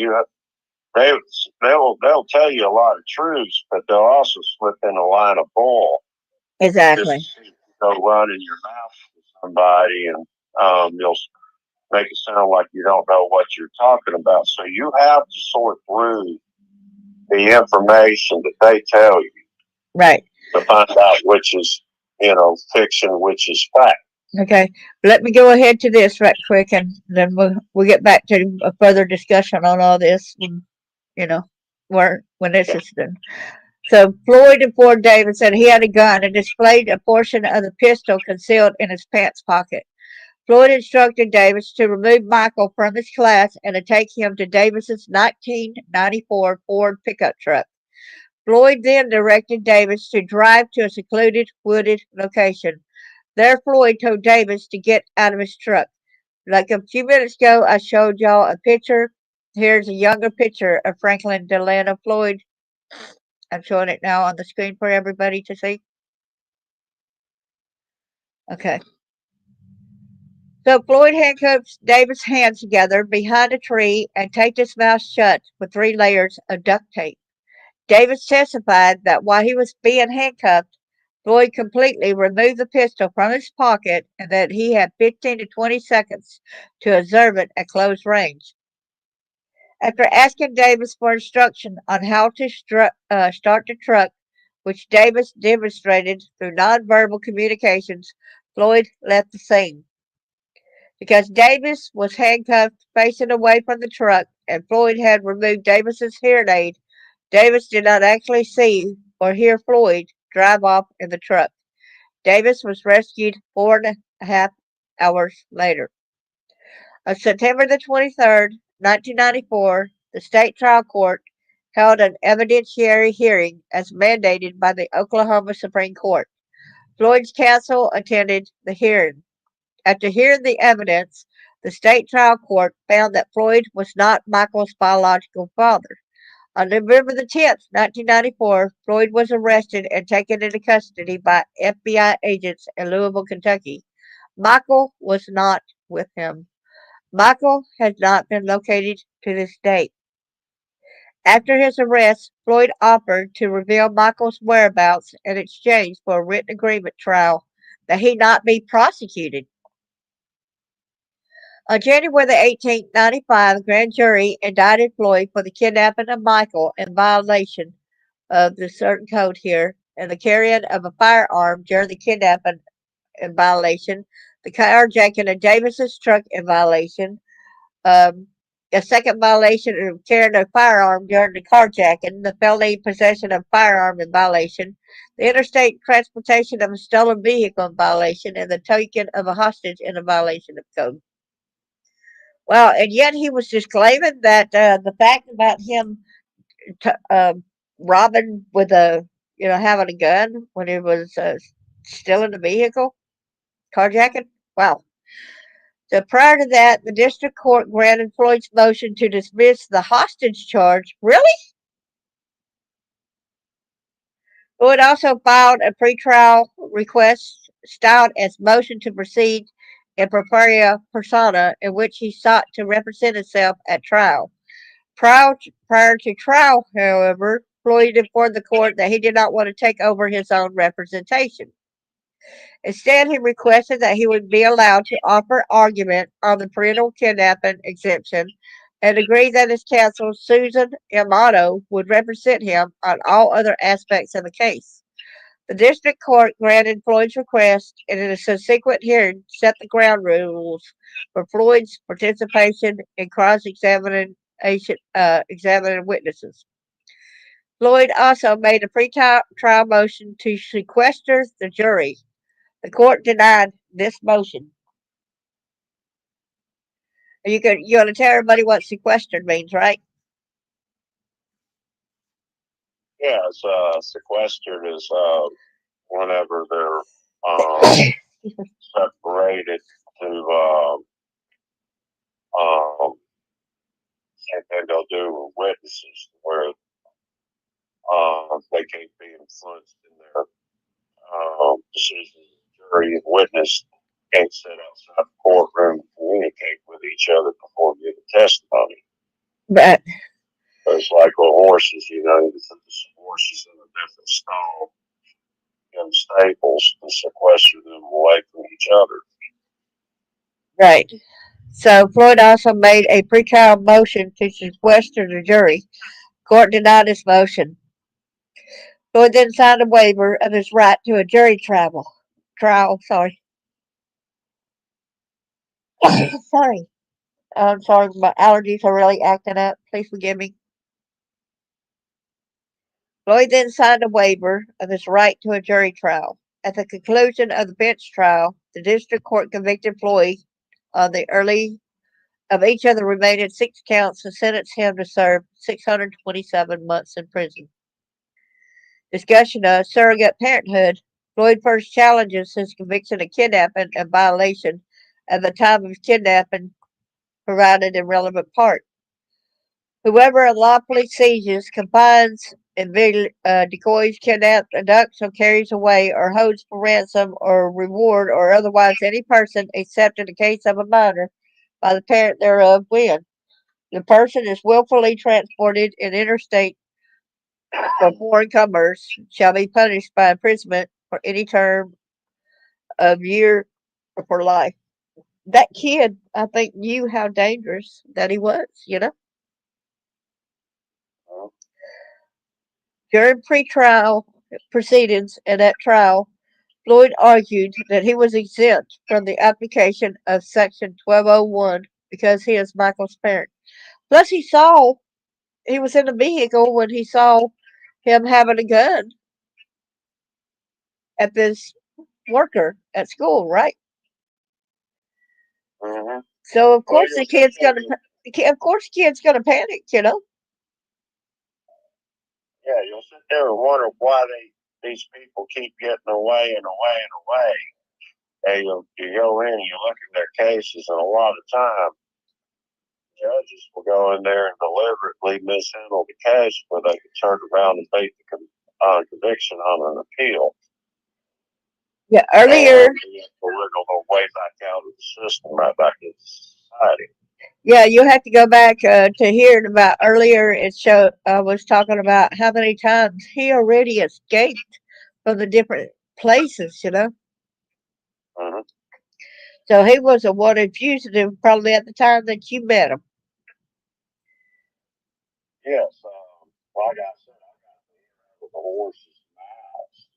they'll tell you a lot of truths, but they'll also slip in a line of bull. Exactly. Just go run in your mouth with somebody, and you'll make it sound like you don't know what you're talking about. So you have to sort through the information that they tell you, right, to find out which is fiction, which is fact. Okay, let me go ahead to this right quick, and then we'll get back to a further discussion on all this. When this is done. So Floyd and Ford Davis said he had a gun and displayed a portion of the pistol concealed in his pants pocket. Floyd instructed Davis to remove Michael from his class and to take him to Davis's 1994 Ford pickup truck. Floyd then directed Davis to drive to a secluded, wooded location. There, Floyd told Davis to get out of his truck. Like a few minutes ago, I showed y'all a picture. Here's a younger picture of Franklin Delano Floyd. I'm showing it now on the screen for everybody to see. Okay. So Floyd handcuffs Davis' hands together behind a tree and taped his mouth shut with 3 layers of duct tape. Davis testified that while he was being handcuffed, Floyd completely removed the pistol from his pocket and that he had 15 to 20 seconds to observe it at close range. After asking Davis for instruction on how to start the truck, which Davis demonstrated through nonverbal communications, Floyd left the scene. Because Davis was handcuffed facing away from the truck and Floyd had removed Davis's hearing aid, Davis did not actually see or hear Floyd drive off in the truck. Davis was rescued 4.5 hours later. On September the 23rd, 1994, the state trial court held an evidentiary hearing as mandated by the Oklahoma Supreme Court. Floyd's counsel attended the hearing. After hearing the evidence, the state trial court found that Floyd was not Michael's biological father. On November the 10th, 1994, Floyd was arrested and taken into custody by FBI agents in Louisville, Kentucky. Michael was not with him. Michael has not been located to this date. After his arrest, Floyd offered to reveal Michael's whereabouts in exchange for a written agreement trial that he not be prosecuted. On January the 18th, 1995, the grand jury indicted Floyd for the kidnapping of Michael in violation of the certain code here and the carrying of a firearm during the kidnapping in violation, the carjacking of Davis's truck in violation, um, a second violation of carrying a firearm during the carjacking, the felony possession of firearm in violation, the interstate transportation of a stolen vehicle in violation, and the taking of a hostage in a violation of code. Well, and yet he was just claiming that the fact about him t- robbing with having a gun when he was still in the vehicle, carjacking. Wow. So prior to that, the district court granted Floyd's motion to dismiss the hostage charge. Really? Floyd also filed a pretrial request styled as motion to proceed in propria persona, in which he sought to represent himself at trial. Prior to trial, however, Floyd informed the court that he did not want to take over his own representation. Instead, he requested that he would be allowed to offer argument on the parental kidnapping exemption and agreed that his counsel, Susan Amato, would represent him on all other aspects of the case. The district court granted Floyd's request and in a subsequent hearing set the ground rules for Floyd's participation in examining witnesses. Floyd also made a pre-trial motion to sequester the jury. The court denied this motion. You want to tell everybody what sequestered means, right? Yeah, it's sequestered is whenever they're separated to and they'll do witnesses where they can't be influenced in their decisions. Jury and witness can't sit outside the courtroom and communicate with each other before giving testimony. But it's like with horses, you put the horses in a different stall in stables to sequester them away from each other. right. So Floyd also made a pretrial motion to sequester the jury. Court denied this motion. Floyd then signed a waiver of his right to a jury trial. Sorry. Sorry. I'm sorry, my allergies are really acting up. Please forgive me. Floyd then signed a waiver of his right to a jury trial. At the conclusion of the bench trial, the district court convicted Floyd on the early of each of the remaining 6 counts and sentenced him to serve 627 months in prison. Discussion of surrogate parenthood. Floyd first challenges his conviction of kidnapping and violation at the time of kidnapping provided in relevant part. Whoever unlawfully seizes, confines, decoys, kidnaps, abducts, or carries away, or holds for ransom or reward, or otherwise any person, except in the case of a minor, by the parent thereof, when the person is willfully transported in interstate for foreign commerce, shall be punished by imprisonment for any term of year or for life. That kid, I think, knew how dangerous that he was. Mhm. During pretrial proceedings and at trial, Floyd argued that he was exempt from the application of Section 1201 because he is Michael's parent. Plus, he was in the vehicle when he saw him having a gun at this worker at school, right? Mhm. So of Well, course you'll sit there. of course, the kid's gonna panic. Yeah, you'll sit there and wonder why these people keep getting away and away and away. And you go in and you look at their cases, and a lot of time judges will go in there and deliberately mishandle the case where they can turn around and beat the conviction on an appeal. Yeah, And earlier, you have to wiggle their way back out of the system, right back into society. yeah, you have to go back to hearing about earlier. It showed I was talking about how many times he already escaped from the different places. Mm-hmm. So he was a wanted fugitive probably at the time that you met him. Yes, like I said, I got with the horses' mouths.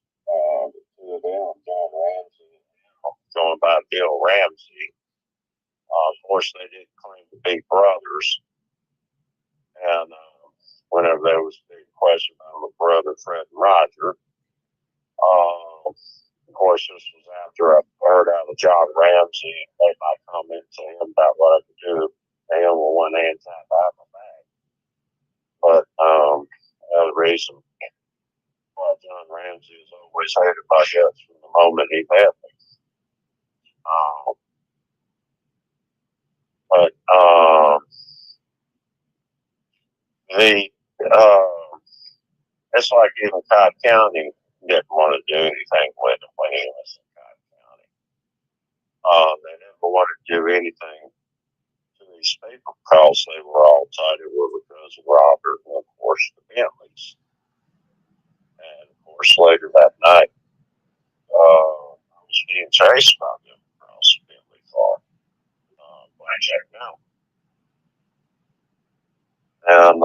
The two of them, John Ramsey and going by Bill Ramsey. Of course, they didn't claim to be brothers. And whenever there was a big question about my brother, Fred and Roger, of course, this was after I heard out of John Ramsey. Made my comment to him about what I could do to him with one hand tied behind my back. But the reason why John Ramsey is always hated by us from the moment he met me. Um, but the it's like even Cobb County didn't want to do anything with him when he was in Cobb County. They never wanted to do anything to these people because they were all tied in with because of Robert and of course the Bentleys. And of course later that night, I was being chased by them across the Bentley Farm, Blackjack Mountain. And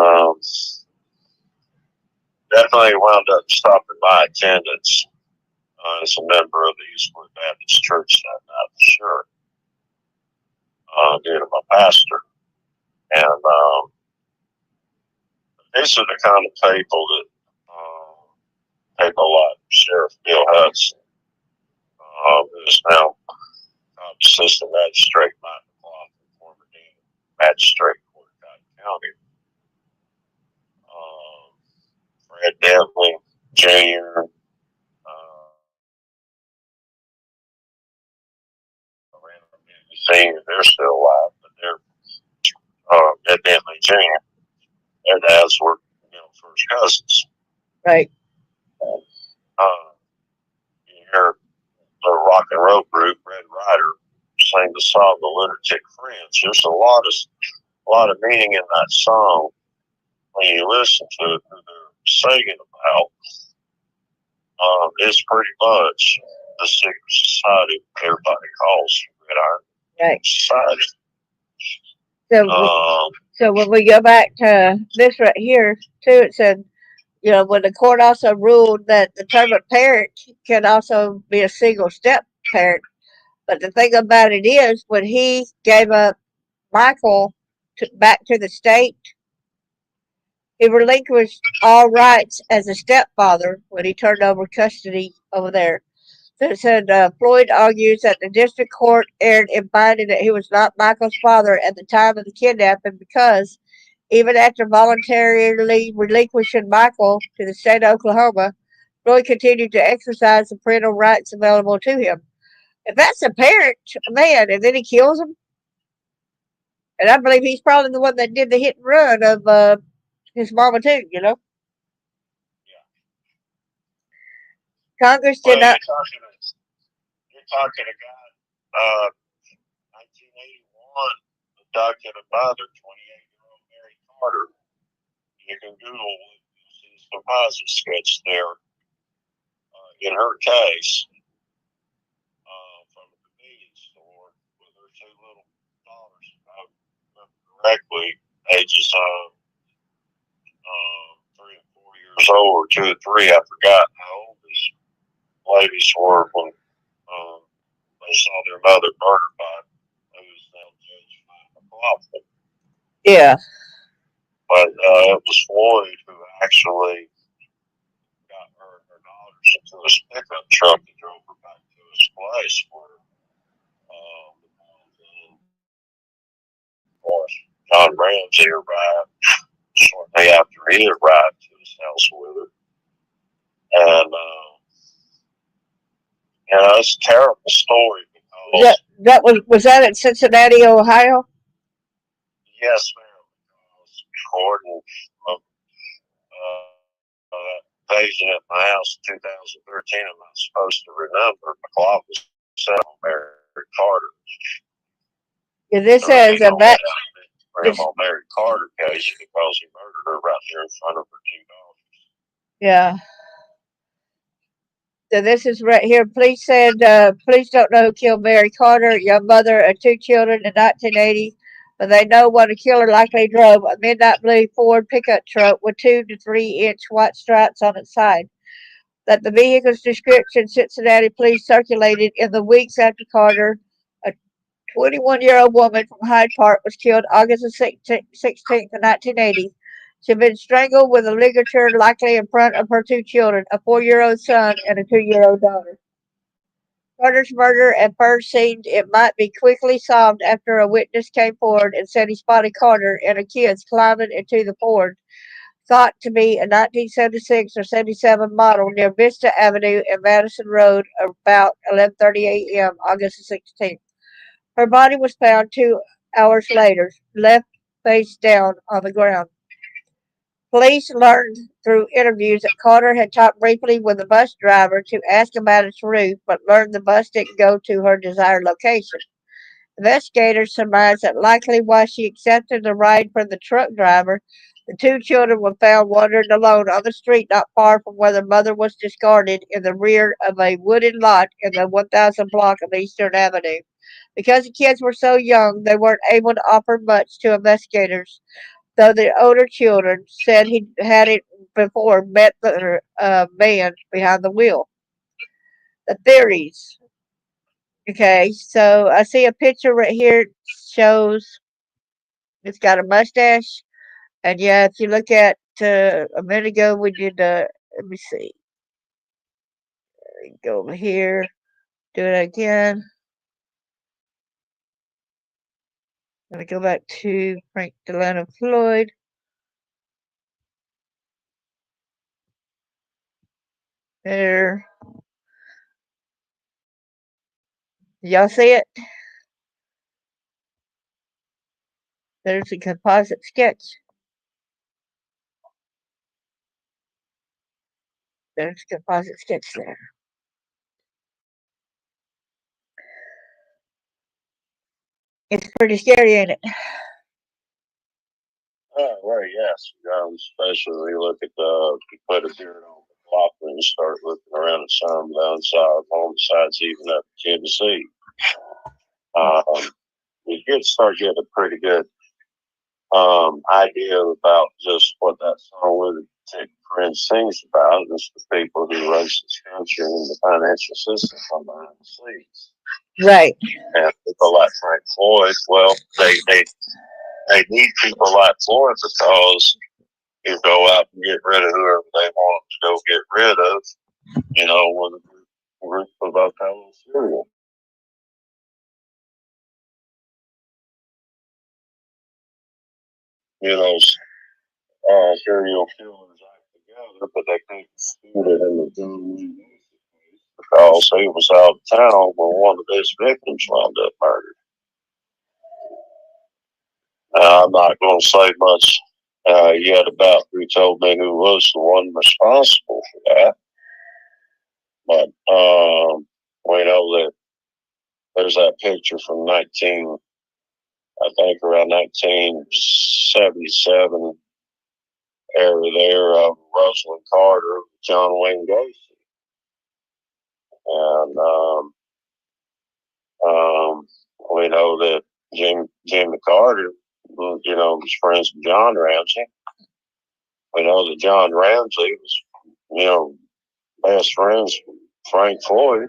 definitely wound up stopping my attendance as a member of the Eastwood Baptist Church that night, for sure, due to my pastor. And these are the kind of people that people like Sheriff Bill Hudson, who is now Assistant Magistrate Michael McLaughlin, former Dean Magistrate Court of Cotton County, Fred Devlin Jr., Senior, they're still alive, but they're Devlin Jr. Their dads were, first cousins. Right. You hear the rock and roll group Red Rider sang the song "The Lunatic Friends." There's a lot of meaning in that song when you listen to it. Who they're singing about is pretty much the secret society everybody calls Red Iron Right. Society. So when we go back to this right here too, it said, when the court also ruled that the term of parent can also be a single step parent. But the thing about it is, when he gave up Michael back to the state, he relinquished all rights as a stepfather when he turned over custody over there. So it said Floyd argues that the district court erred in finding that he was not Michael's father at the time of the kidnapping because even after voluntarily relinquishing Michael to the state of Oklahoma, Floyd continued to exercise the parental rights available to him. If that's a parent, man, and then he kills him, and I believe he's probably the one that did the hit and run of his mama too. Yeah. Congress did Well, not. you're talking a guy, 1981, abducted a mother, 28-year-old Mary Carter. You can Google it. You see his deposit sketch there. in her case, from a convenience store with her two little daughters, if I remember correctly, ages 3 and 4 years old, or 2 or 3. I forgot how old these ladies were when they saw their mother murdered by who is now Judge McLaughlin. Yeah. But it was Floyd who actually got her and her daughters into this pickup truck and drove her back to his place where of course, John Ramsey arrived shortly after he arrived to his house with her. And, it's a terrible story because. That was that in Cincinnati, Ohio? Yes, ma'am. According to invasion at my house in 2013, I'm not supposed to remember. McLaughlin said on Mary Carter. Yeah, this says about Grandma Mary Carter case because he murdered her right there in front of her two daughters. Yeah. So this is right here. Police said police don't know who killed Mary Carter, young mother of 2 children, in 1980, but they know what the killer likely drove: a midnight blue Ford pickup truck with 2 to 3 inch white stripes on its side. That the vehicle's description Cincinnati police circulated in the weeks after Carter, a 21-year-old woman from Hyde Park, was killed August 16th of 1980. She had been strangled with a ligature, likely in front of her 2 children, a 4-year-old son and a 2-year-old daughter. Carter's murder at first seemed it might be quickly solved after a witness came forward and said he spotted Carter and her kids climbing into the Ford, thought to be a 1976 or 77 model, near Vista Avenue and Madison Road about 11:30 a.m. August 16th. Her body was found 2 hours later, left face down on the ground. Police learned through interviews that Carter had talked briefly with the bus driver to ask about its route, but learned the bus didn't go to her desired location. Investigators surmised that likely while she accepted the ride from the truck driver, the 2 children were found wandering alone on the street not far from where their mother was discarded in the rear of a wooded lot in the 1000 block of Eastern Avenue. Because the kids were so young, they weren't able to offer much to investigators, though the older children said he had it before met the man behind the wheel. The theories. Okay, so I see a picture right here. It shows it's got a mustache. And yeah, if you look at a minute ago, we did, let me see, go over here, do it again. I'm going to go back to Frank Delano Floyd. There. Y'all see it? There's a composite sketch. There's a composite sketch there. It's pretty scary, ain't it? Oh, right, yes. Especially when you look at you put a beard on the clock and you start looking around at some downside on sides, even up to Tennessee. You get start getting a pretty good idea about just what that song with the friend sings about. It's the people who run this country and the financial system from behind the scenes. Right. And people like Frank Floyd, well, they need people like Floyd because you go out and get rid of whoever they want to go get rid of, with a group of upheld serial. You know, serial killers act together, but they couldn't shoot it in the gun because he was out of town when one of his victims wound up murdered. I'm not going to say much yet about who told me who was the one responsible for that, but we know that there's that picture from I think around 1977 era there of Rosalind Carter, John Wayne Gacy. and we know that Jimmy Carter, was friends with John Ramsey. We know that John Ramsey was, best friends with Frank Floyd.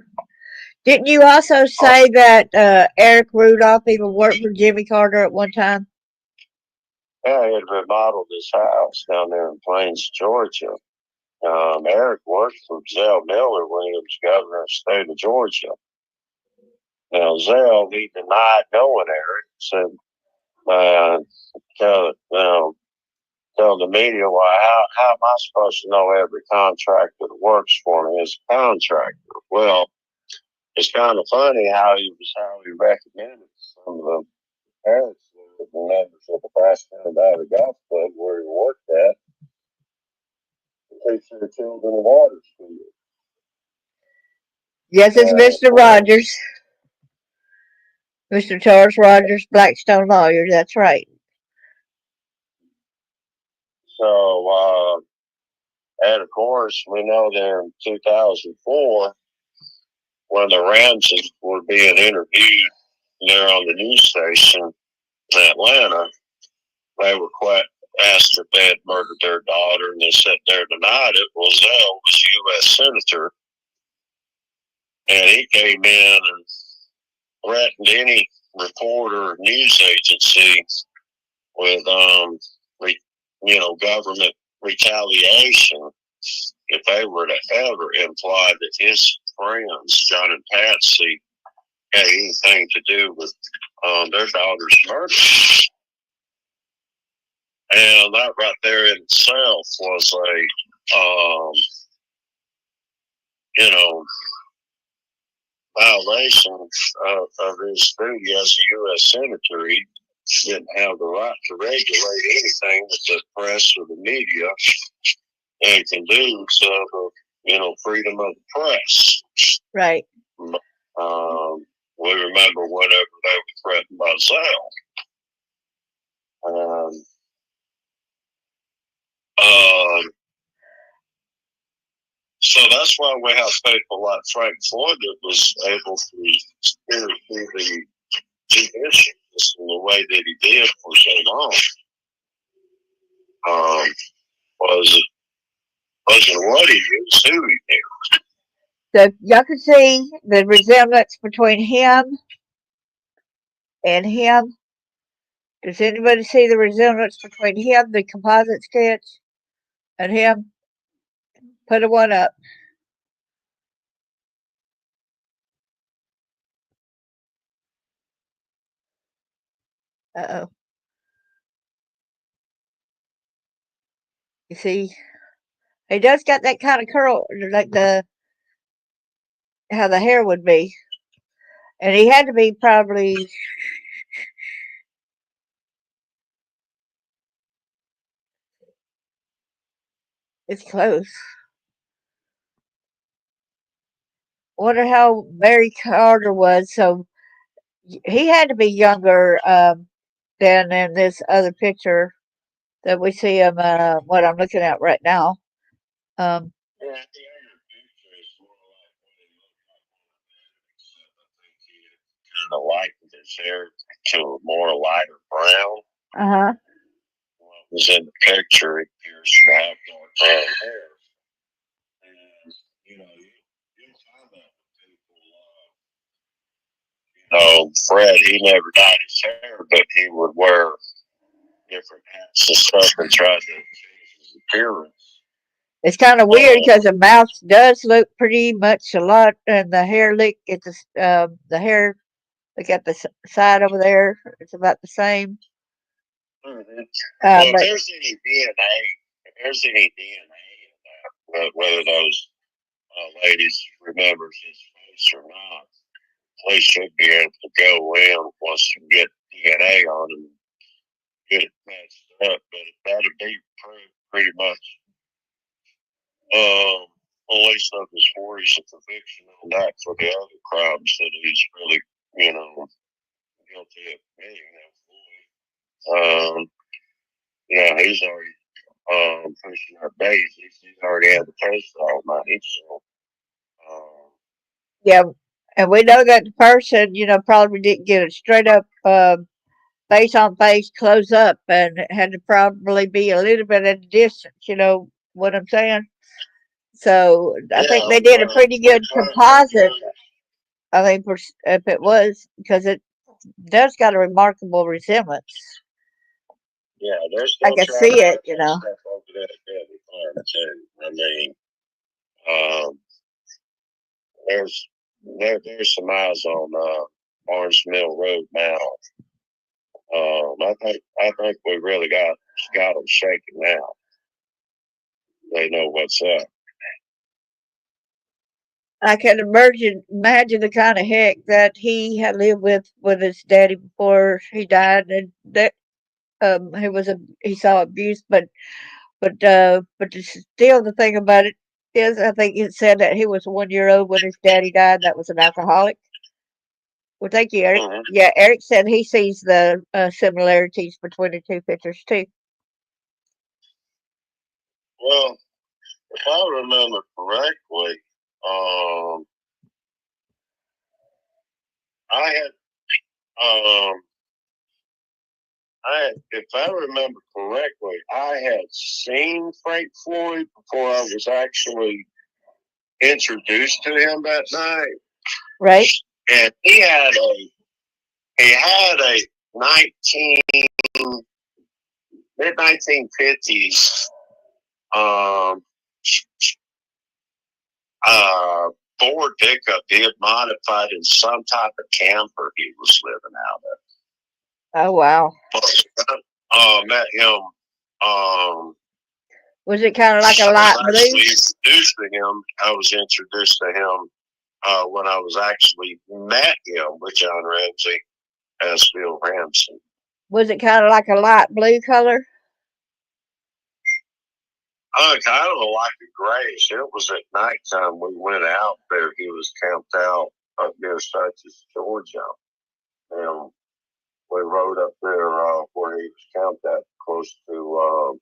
Didn't you also say that Eric Rudolph even worked for Jimmy Carter at one time? Yeah, he had remodeled his house down there in Plains, Georgia. Eric worked for Zell Miller when he was governor of the state of Georgia. Now, Zell, he denied knowing Eric, said, tell the media, why, how am I supposed to know every contractor that works for me as a contractor? Well, it's kind of funny how he recommended some of the parents of the members of the Brass Valley Golf Club where he worked at to teach their children water skiing. Yes, it's Mr. Rogers. Mr. Charles Rogers, Blackstone lawyer. That's right. So, and of course, we know that in 2004, when the Ramseys were being interviewed there on the news station in Atlanta, they were quite asked if they had murdered their daughter, and they sat there denied it. Well, Zell was a U.S. Senator, and he came in and threatened any reporter or news agency with, government retaliation if they were to ever imply that his friends, John and Patsy, had anything to do with their daughter's murder. And that right there in itself was violation of his duty as a U.S. Senator. He didn't have the right to regulate anything that the press or the media can do to, freedom of the press. Right. We remember whenever they were threatened by Zell. So that's why we have people like Frank Floyd that was able to steer through the judicial system the way that he did for so long. Wasn't what he used, who he did. So y'all can see the resemblance between him and him. Does anybody see the resemblance between him, the composite sketch, and him? Put a one up. Uh-oh. You see, he does got that kind of curl, like how the hair would be. And he had to be probably, it's close. Wonder how Barry Carter was. So he had to be younger than in this other picture that we see him, what I'm looking at right now. Yeah, kind of lightened his hair to a more lighter brown. Uh-huh. What was in the picture, it appears to have dark brown hair. And, you'll find that with people. Fred, he never dyed his hair, but he would wear different hats and stuff and try to change his appearance. It's kind of weird because the mouth does look pretty much a lot, and the hair look at the hair look at the side over there. It's about the same. Mm-hmm. Well, if there's any DNA in that, whether those ladies remembers his face or not, police should be able to go in once you get DNA on him, get it matched up. But that'd be pretty much police of his 40s and conviction on that for the other crimes that he's really, guilty of committing. He's already pushing our base. He's already had the case all night. So Yeah, and we know that the person, probably didn't get a straight up face on face close up, and it had to probably be a little bit at a distance. You know what I'm saying? So I think Yeah, they did a pretty they're good composite. trying. I mean, if it was, because it does got a remarkable resemblance. Yeah, they're I still can trying to see it, put that stuff over there at Deadly Farm too. I mean, um, there's there's some eyes on Barnes Mill Road now. I think we really got them shaken now. They know what's up. I can imagine the kind of heck that he had lived with his daddy before he died, and that he saw abuse, but still the thing about it is, I think it said that he was 1 year old when his daddy died. That was an alcoholic. Well, thank you, Eric. Mm-hmm. Yeah, Eric said he sees the similarities between the two pictures too. Well, if I remember correctly, um, I had um, if I remember correctly, I had seen Frank Floyd before I was actually introduced to him that night, Right? and he had a 19 mid 1950s um, uh, Ford pickup. He had modified in some type of camper he was living out of. Oh wow. But met him. Was it kind of like a I was light blue? actually introduced to him. I was introduced to him when I was actually met him with John Ramsey as Bill Ramsey. Was it kind of like a light blue color? Kind of like a grayish. It was at nighttime. We went out there. He was camped out up near Dutchess, Georgia. And we rode up there where he was camped at, close to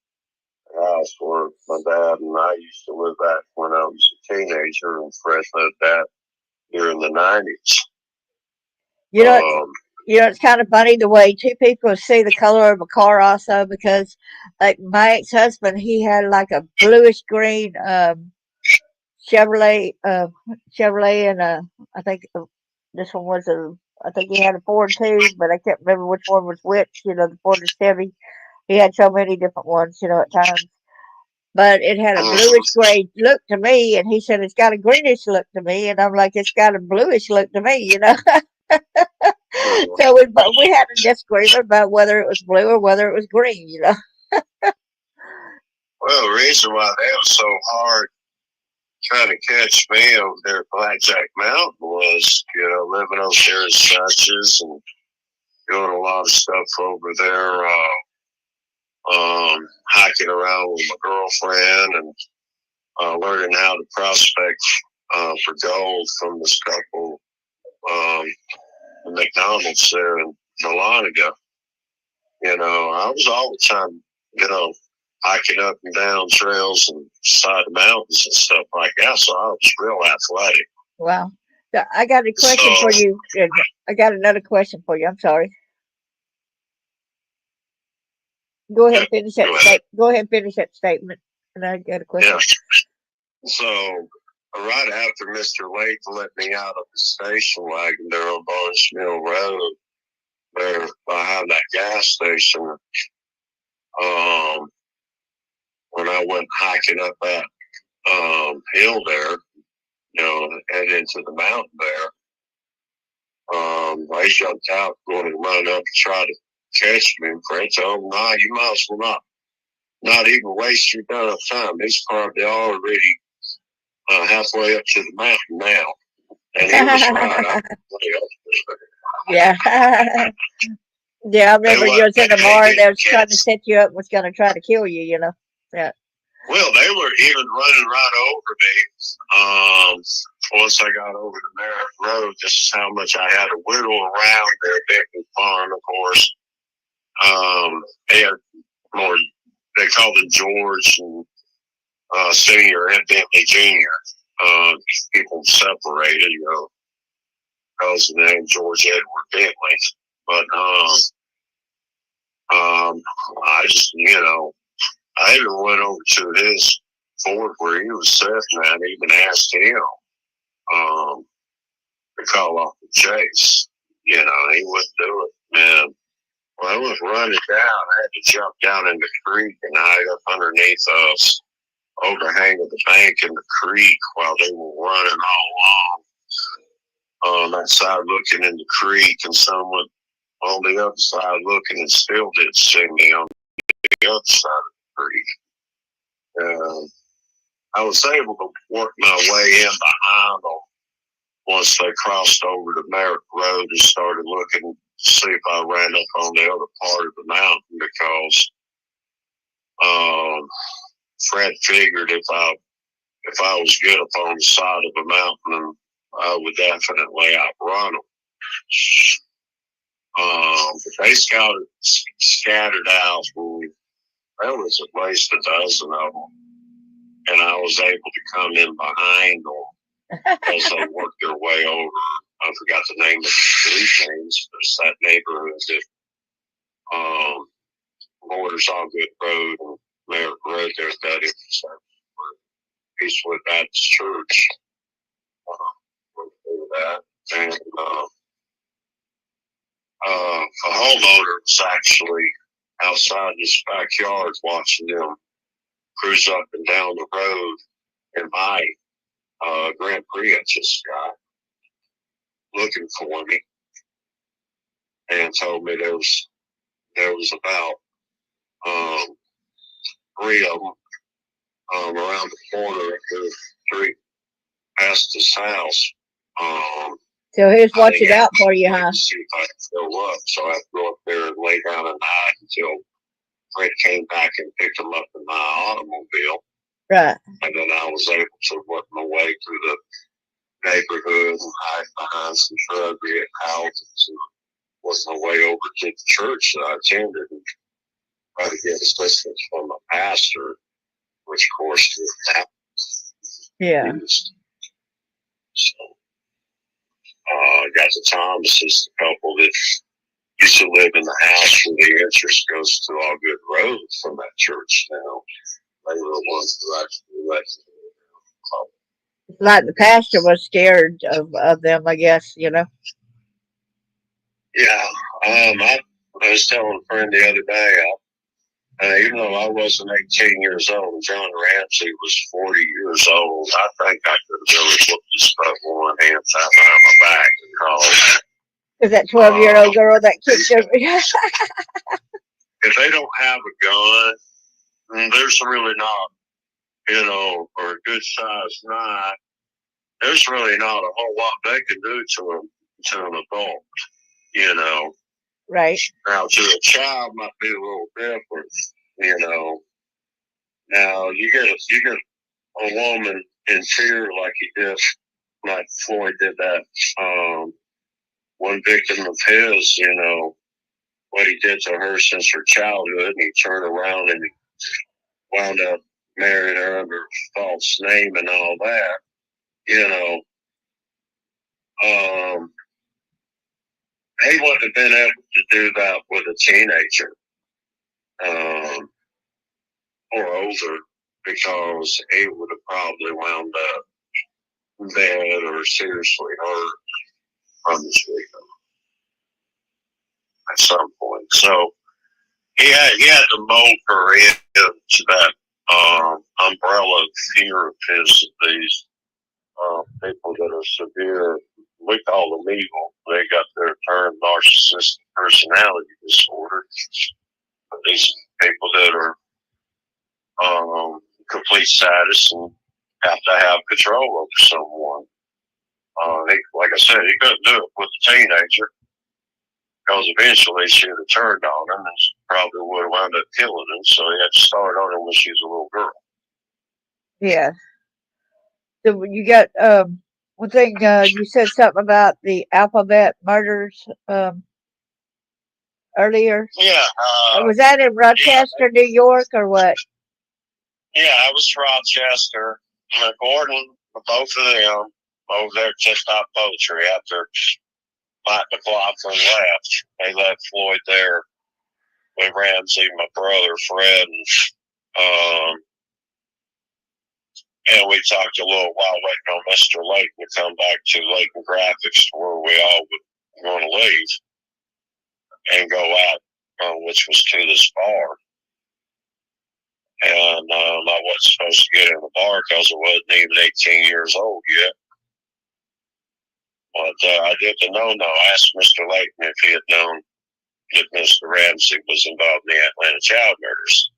the house where my dad and I used to live at when I was a teenager and fresh at that here in the 90s. You know, it's, it's kind of funny the way two people see the color of a car also, because like my ex-husband, he had like a bluish green Chevrolet, Chevrolet, and I think this one was I think he had a Ford too, but I can't remember which one was which. The Ford or Chevy. He had so many different ones, at times. But it had a bluish gray look to me, and he said it's got a greenish look to me, and I'm like, it's got a bluish look to me. So we had a disagreement about whether it was blue or whether it was green. Well, the reason why they was so hard trying to catch me over there at Blackjack Mountain was, living over there in Dutchess and doing a lot of stuff over there, hiking around with my girlfriend and learning how to prospect for gold from this couple, McDonald's there in Delano. I was all the time, hiking up and down trails and side of mountains and stuff like that. So I was real athletic. Wow. So I got a question for you. I got another question for you. I'm sorry. Go ahead and finish that Go ahead and finish that statement, and I got a question. Yeah. So right after Mr. Lake let me out of the station wagon there on Barnes Mill Road, there behind that gas station, when I went hiking up that hill there, head into the mountain there, they jumped out going to run up and try to catch me. And Fred told them, "Nah, you might as well not even waste your time. He's probably already halfway up to the mountain now." And he was right. Yeah. Yeah, I remember you was in the bar and they was trying to set you up and was going to try to kill you, Yeah. Well, they were even running right over me. Once I got over the Merritt Road, this is how much I had to whittle around their Benton Farm, of course. They had more, they called it George and Senior and Bentley Jr. People separated, because of the name George Edward Bentley. But I just, I even went over to his fort where he was sitting and even asked him to call off the chase. He wouldn't do it, man. When I was running down, I had to jump down in the creek and hide up underneath us overhang of the bank in the creek while they were running all along on that side looking in the creek, and someone on the other side looking and still did see me on the other side of the creek. I was able to work my way in behind them once they crossed over to Merrick Road and started looking to see if I ran up on the other part of the mountain, because Fred figured if I was good up on the side of the mountain, I would definitely outrun them. But they scattered out. There was at least a dozen of them, and I was able to come in behind them as they worked their way over. I forgot the name of the street names. There's that neighborhood that borders on Good Road and Merrick Road. There's that Eastwood Baptist Church. That. And a homeowner was actually outside his backyard watching them cruise up and down the road in my Grand Prix I just got, looking for me, and told me there was about three of them around the corner of the street past his house. So he's watching out for you, huh? See if I could go up. So I had to go up there and lay down and hide until Fred came back and picked him up in my automobile. Right. And then I was able to work my way through the neighborhood and hide behind some shrubbery and houses and work my way over to the church that I attended and try to get assistance from a pastor, which of course didn't happen. Yeah. So, got the Thomases, the couple that used to live in the house where the entrance goes to All Good Road from that church now. They were the ones who actually let me. Like the pastor was scared of them, I guess, Yeah. I was telling a friend the other day, even though I wasn't 18 years old, John Ramsey was 40 years old, I think I could have really whooped this stuff with one hand tied behind my back and called. Because that 12-year-old girl that kicked over. If they don't have a gun, there's really not, or a good size knife, there's really not a whole lot they can do to an adult, Right. Now, to a child might be a little different, Now, you get a woman in fear like he did, like Floyd did that. One victim of his, what he did to her since her childhood, and he turned around and wound up marrying her under a false name and all that, he wouldn't have been able to do that with a teenager or older, because he would have probably wound up dead or seriously hurt from this victim at some point. So he had to mold her into that umbrella of fear of his, these people that are severe. We call them evil. They got their term narcissistic personality disorder. But these people that are complete status and have to have control over someone. Like I said, he couldn't do it with a teenager, because eventually she'd have turned on him and probably would have wound up killing him. So he had to start on her when she was a little girl. Yeah. So you got one thing. You said something about the alphabet murders earlier. Yeah. Was that in Rochester, New York, or what? Yeah, I was Rochester. Gordon, both of them over there just out poetry after Mike McLaughlin left. They left Floyd there with Ramsey, my brother, Fred, and we talked a little while waiting on Mr. Layton to come back to Layton Graphics where we all would want to leave and go out, which was to this bar. And I wasn't supposed to get in the bar because I wasn't even 18 years old yet. But I did the no-no. I asked Mr. Layton if he had known that Mr. Ramsey was involved in the Atlanta child murders.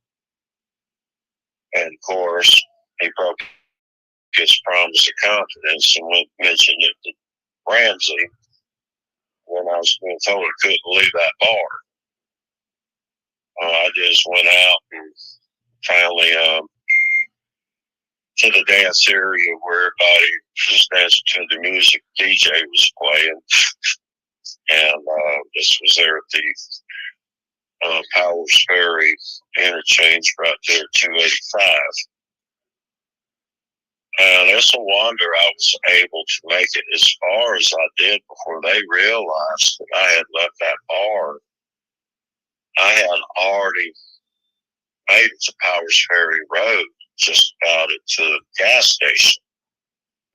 And, of course, he broke his promise of confidence and mentioned it to Ramsey when I was being told I couldn't leave that bar. I just went out and finally to the dance area where everybody was dancing to the music DJ was playing. And this was there at the Powers Ferry interchange right there at 285. And it's a wonder I was able to make it as far as I did before they realized that I had left that bar. I had already made it to Powers Ferry Road, just about it to the gas station,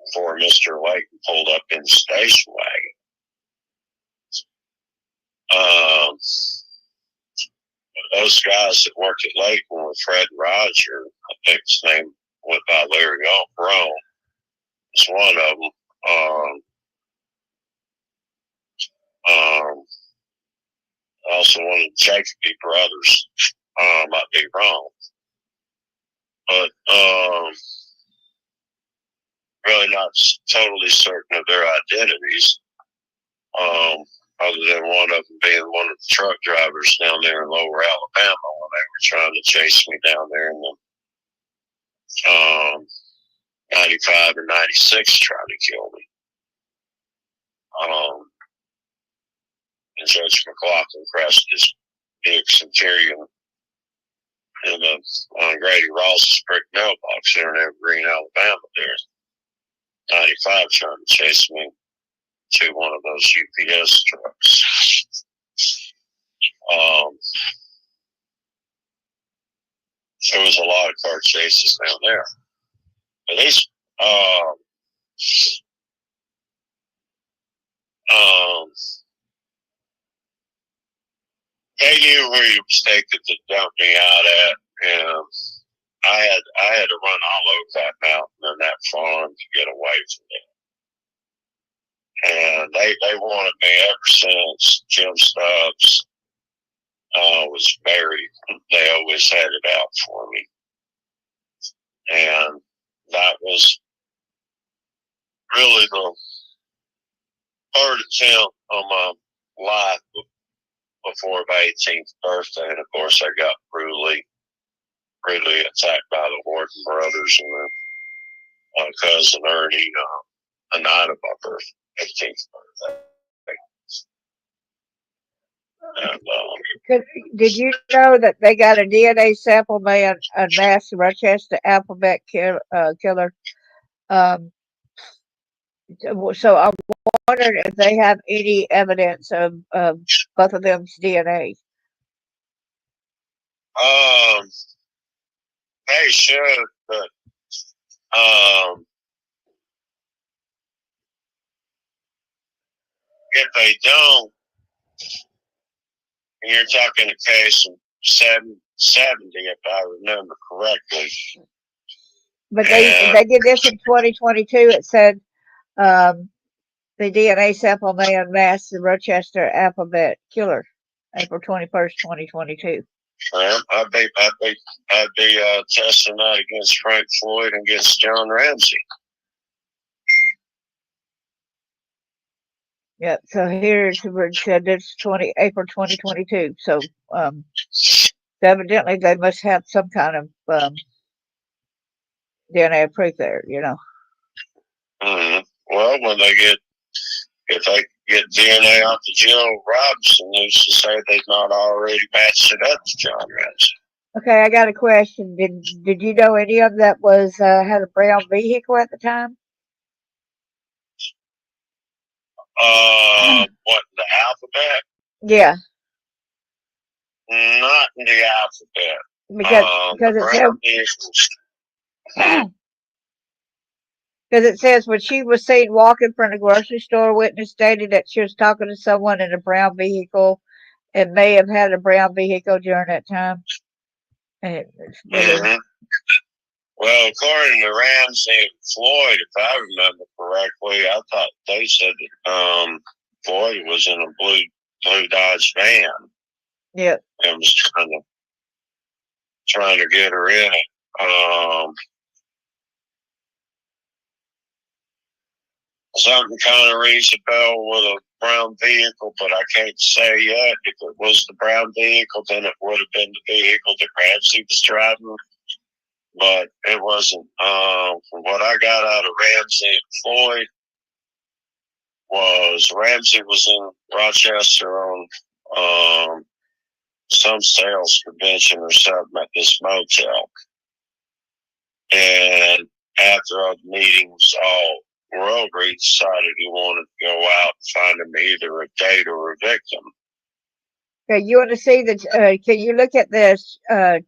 before Mr. Layton pulled up in the station wagon. Those guys that worked at Layton were Fred and Roger. I think his name went by Larry Rome. It's one of them. Also one of the Jacoby brothers. Might be wrong. But really not totally certain of their identities. Other than one of them being one of the truck drivers down there in Lower Alabama when they were trying to chase me down there in the 95 and 96 trying to kill me. And Judge McLaughlin crashed his big Centurion in on Grady Ross's brick mailbox there in Evergreen, Alabama there. 95 trying to chase me to one of those UPS trucks. There was a lot of car chases down there. But these, they knew where you was taking to dump me out at, and I had to run all over that mountain and that farm to get away from it. And they wanted me ever since Jim Stubbs was buried. They always had it out for me. And that was really the third attempt on my life before my 18th birthday. And of course, I got brutally attacked by the Horton brothers and my cousin Ernie the night of my birthday. 18th birthday. And, did you know that they got a DNA sample made on mass Rochester alphabet killer? So I'm wondering if they have any evidence of both of them's DNA. They should, but if they don't, and you're talking a case of 70, if I remember correctly. But they did this in 2022. It said the DNA sample may unmask the Rochester alphabet killer, April 21st, 2022. Well, I'd be testing that against Frank Floyd and against John Ramsey. Yeah, so here it said it's April 2022. So evidently they must have some kind of DNA proof there, you know. Mm-hmm. Well, if they get DNA off the Jill Robinson, they should say they've not already matched it up to John Ramsey. Okay, I got a question. Did you know any of them that was had a brown vehicle at the time? What, the alphabet? Yeah, Not in the alphabet. because The it brown vehicles. because it says when she was seen walking from the grocery store, witness stated that she was talking to someone in a brown vehicle and may have had a brown vehicle during that time. And Mhm. Well, according to Ramsey and Floyd, if I remember correctly, I thought they said that Floyd was in a blue Dodge van. Yeah. And was trying to get her in it. Something kind of rings a bell with a brown vehicle, but I can't say yet. If it was the brown vehicle, then it would have been the vehicle that Ramsey was driving. But it wasn't. From what I got out of Ramsey and Floyd, was Ramsey was in Rochester on some sales convention or something at this motel. And after all the meetings all were over, he decided he wanted to go out and find him either a date or a victim. Okay, you want to see the? Can you look at the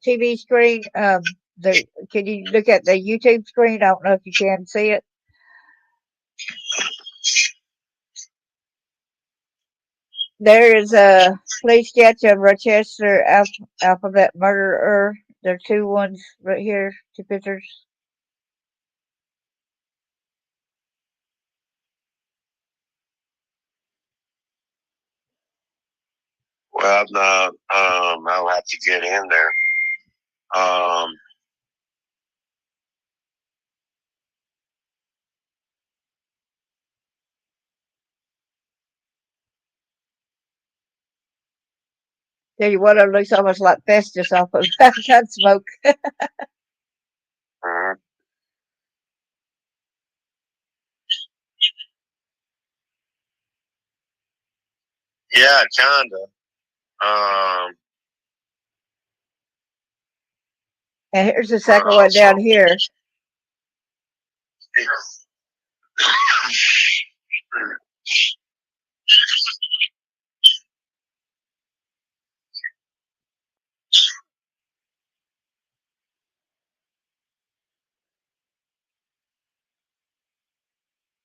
TV screen? Can you look at the YouTube screen? I don't know if you can see it. There is a police sketch of Rochester alphabet murderer. There are two ones right here, two pictures. Well, no, I'll have to get in there. Tell you what, it looks almost like Festus off of Gunsmoke. Yeah, kinda. And here's the second one down here.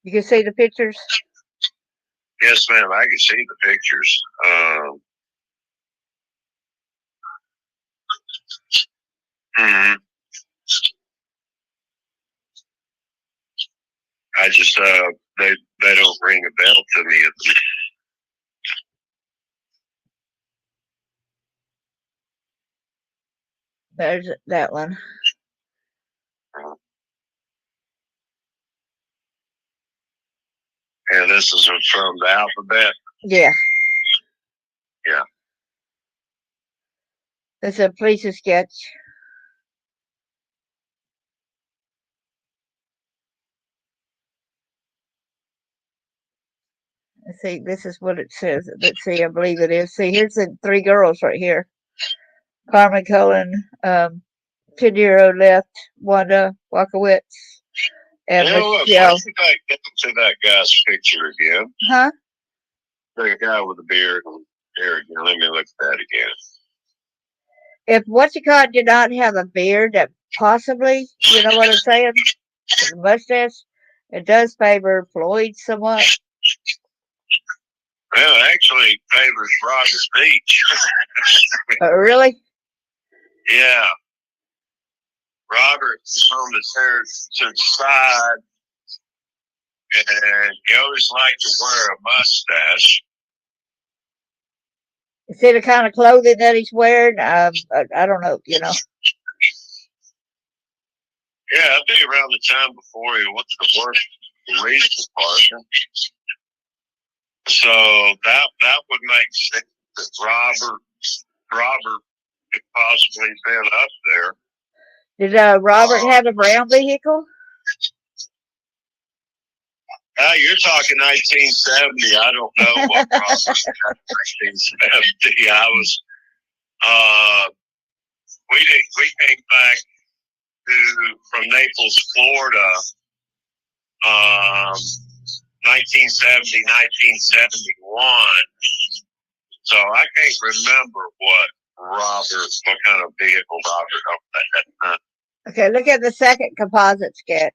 You can see the pictures. Yes, ma'am. I can see the pictures. Mhm. I just they don't ring a bell to me. There's that one. And this is from the alphabet. Yeah. Yeah. That's a police sketch. Let's see, this is what it says. Let's see, I believe it is. See, here's the three girls right here. Carmen Cullen, 10-year-old left, Wanda Wakowitz, and Michelle. Let's get to that guy's picture again. Huh? The guy with the beard and hair again. Let me look at that again. If Whatchacott did not have a beard, that possibly, you know what I'm saying? The mustache, it does favor Floyd somewhat. Well, it actually favors Robert Beach. Really? Yeah. Robert combed his hair to the side, and he always liked to wear a mustache. You see the kind of clothing that he's wearing? I don't know, you know. Yeah, that'd be around the time before he went to work in the police department. So that would make sense that Robert could possibly been up there. Did Robert have a brown vehicle? You're talking 1970. I don't know what Robert had in 1970. I was we came back from Naples, Florida, 1970, 1971. So I can't remember what kind of vehicle Robert owned at that time. Okay, look at the second composite sketch.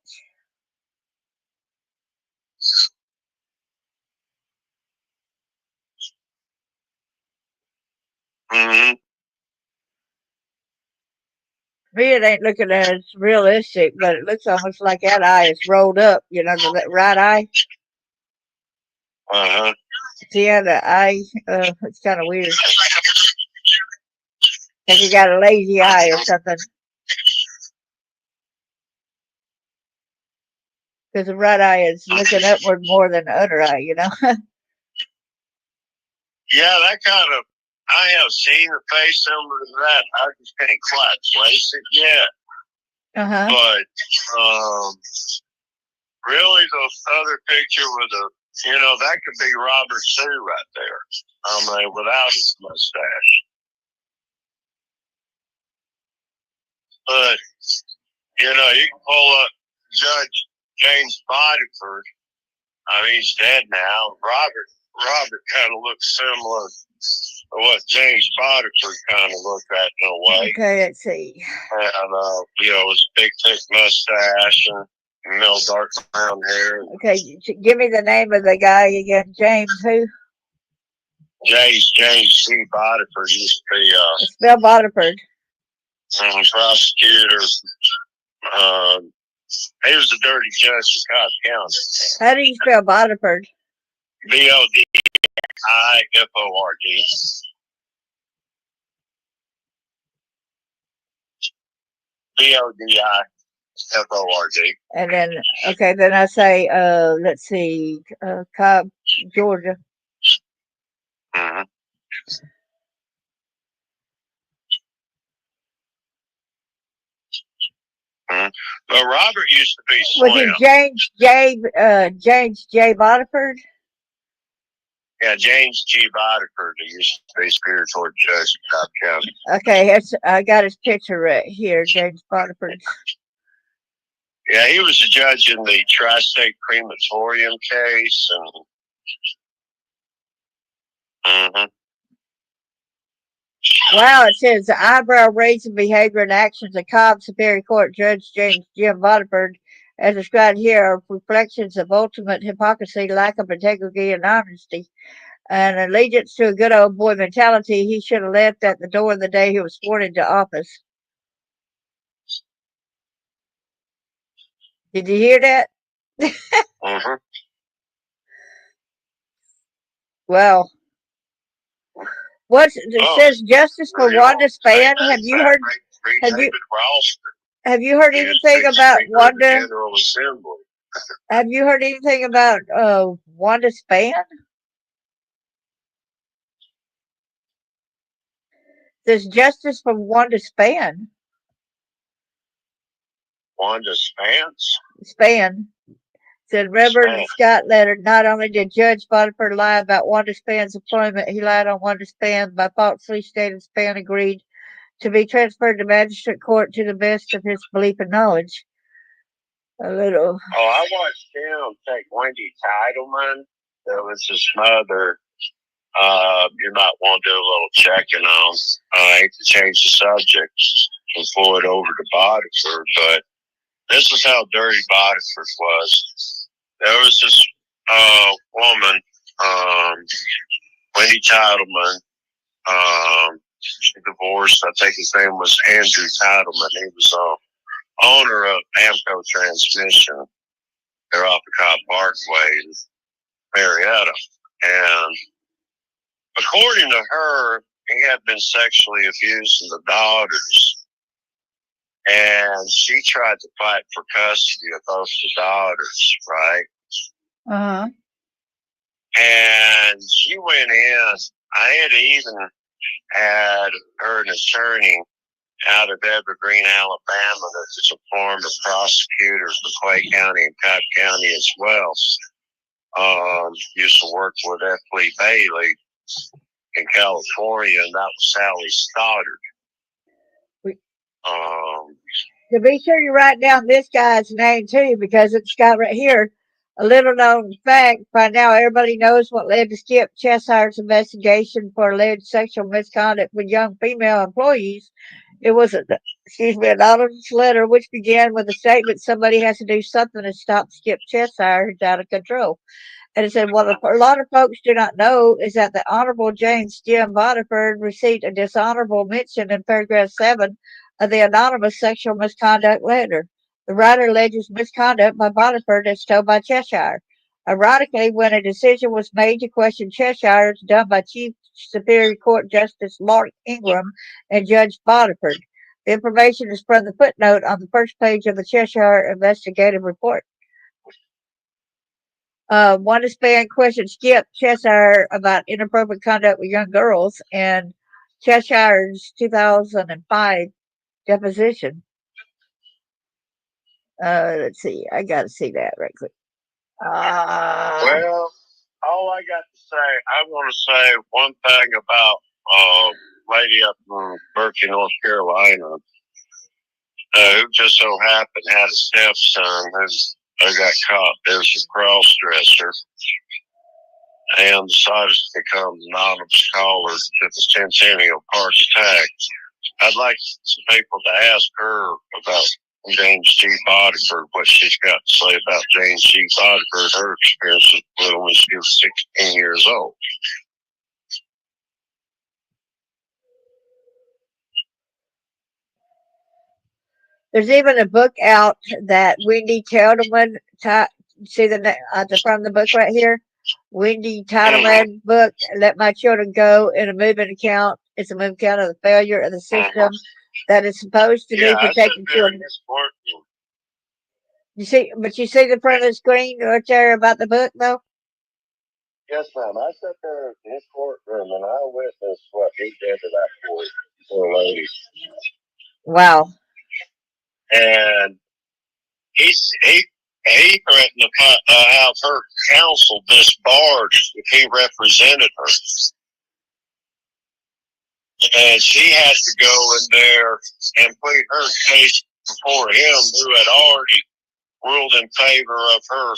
Mm-hmm. Me, it ain't looking as realistic, but it looks almost like that eye is rolled up. You know, the right eye. Uh-huh. See how the eye? It's kind of weird. Like you got a lazy eye or something. Because the right eye is looking upward more than the other eye, you know? Yeah, that kind of, I have seen a face similar to that. I just can't quite place it yet. Uh-huh. But really, the other picture with that could be Robert Sue right there. Without his mustache. But, you can pull up Judge James Bodyford. I mean, he's dead now. Robert kind of looks similar to what James Bodyford kind of looked at in a way. Okay, let's see. And, his big, thick mustache and, dark brown hair. Okay, give me the name of the guy again. James who? James C. Bodyford used to be spell Bodyford. Prosecutor. He was a dirty judge in Cobb County. How do you spell Bodyford? Bodiford. Bodiford. And then, okay, then I say, let's see, Cobb, Georgia. Mm-hmm. Mm-hmm. But Robert used to be slim. Was it James J. Bodyford? Yeah, James G. Bodyford. He used to be spiritual judge in Cobb County. Okay, I got his picture right here, James Bodyford. Yeah, he was a judge in the tri-state crematorium case. Mm-hmm. Wow, it says the eyebrow-raising behavior and actions of Cobb Superior Court Judge James Jim Bodyford, as described here, are reflections of ultimate hypocrisy, lack of integrity and honesty, and allegiance to a good old boy mentality he should have left at the door the day he was sworn into office. Did you hear that? Mm-hmm. Well, it says justice for Wanda Spann. Have you heard anything about Wanda? Have you heard anything about Wanda Spann? There's justice for Wanda Spann. Wanda Spann. Said Reverend Scott Leonard, not only did Judge Bodyford lie about Wanda Spann's employment, he lied on Wanda Spann by falsely stating Spann agreed to be transferred to magistrate court to the best of his belief and knowledge. A little. Oh, I watched him take Wendy Titleman. That was his mother. You might want to do a little checking on. I hate to change the subject from Floyd over to Bodyford, but this is how dirty Bodyford was. There was this woman, Wendy Titleman. She divorced. I think his name was Andrew Titleman. He was owner of Amco Transmission. They're off the Cobb Parkway in Marietta. And according to her, he had been sexually abusing the daughters. And she tried to fight for custody of both the daughters, right? Uh-huh. And she went in. I had even had her an attorney out of Evergreen, Alabama, that's a former prosecutor for Clay County and Cobb County as well. Used to work with F. Lee Bailey in California, and that was Sally Stoddard. To be sure you write down this guy's name too, because it's got right here, A little known fact: by now everybody knows what led to Skip Cheshire's investigation for alleged sexual misconduct with young female employees. It was an anonymous letter which began with a statement somebody has to do something to stop Skip Cheshire who's out of control. And it said, what a lot of folks do not know is that the Honorable James Jim Bodiford received a dishonorable mention in paragraph 7 of the anonymous sexual misconduct letter. The writer alleges misconduct by Bodiford as told by Cheshire. Ironically, when a decision was made to question Cheshire, it's done by Chief Superior Court Justice Mark Ingram and Judge Bodiford. The information is from the footnote on the first page of the Cheshire investigative report. One span questioned Skip Cheshire about inappropriate conduct with young girls in Cheshire's 2005 deposition. Let's see. I got to see that right quick. Well, all I got to say, I want to say one thing about lady up in Berkeley, North Carolina, who just so happened had a stepson who got caught as a cross dresser and decided to become an anonymous caller to the Centennial Park attack. I'd like some people to ask her about James G. Bodiford, what she's got to say about James G. Bodiford, her experience with him when she was 16 years old. There's even a book out that Wendy Tiedemann, see from the book right here? Wendy Tiedemann book, Let My Children Go, in a movement account. It's a movement account of the failure of the system that is supposed to be protecting children. You see the front of the screen right there about the book, though? Yes, ma'am. I sat there in his courtroom and I witnessed what he did to that poor lady. Wow. And he threatened to have her counsel disbarred if he represented her. And she had to go in there and plead her case before him, who had already ruled in favor of her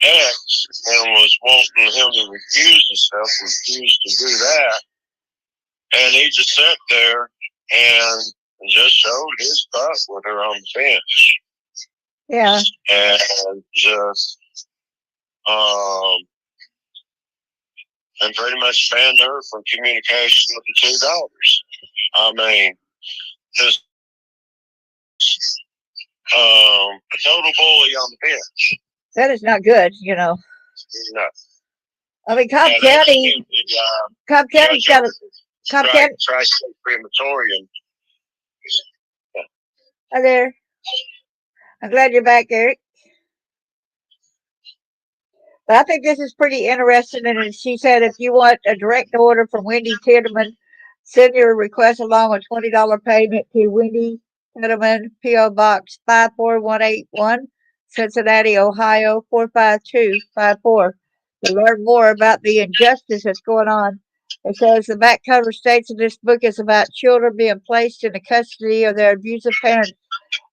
ex and was wanting him to recuse himself, refused to do that. And he just sat there and just showed his butt with her on the bench. Yeah. And just, and pretty much banned her from communication with the two daughters. I mean, just a total bully on the bench. That is not good, No. I mean, Cobb County's got a Cobb County. Tri-State Crematorium. Hi there. I'm glad you're back, Eric. But I think this is pretty interesting. And she said, if you want a direct order from Wendy Tiedemann, send your request along with $20 payment to Wendy Tiedemann, P.O. Box 54181, Cincinnati, Ohio 45254. To learn more about the injustice that's going on. It says the back cover states that this book is about children being placed in the custody of their abusive parents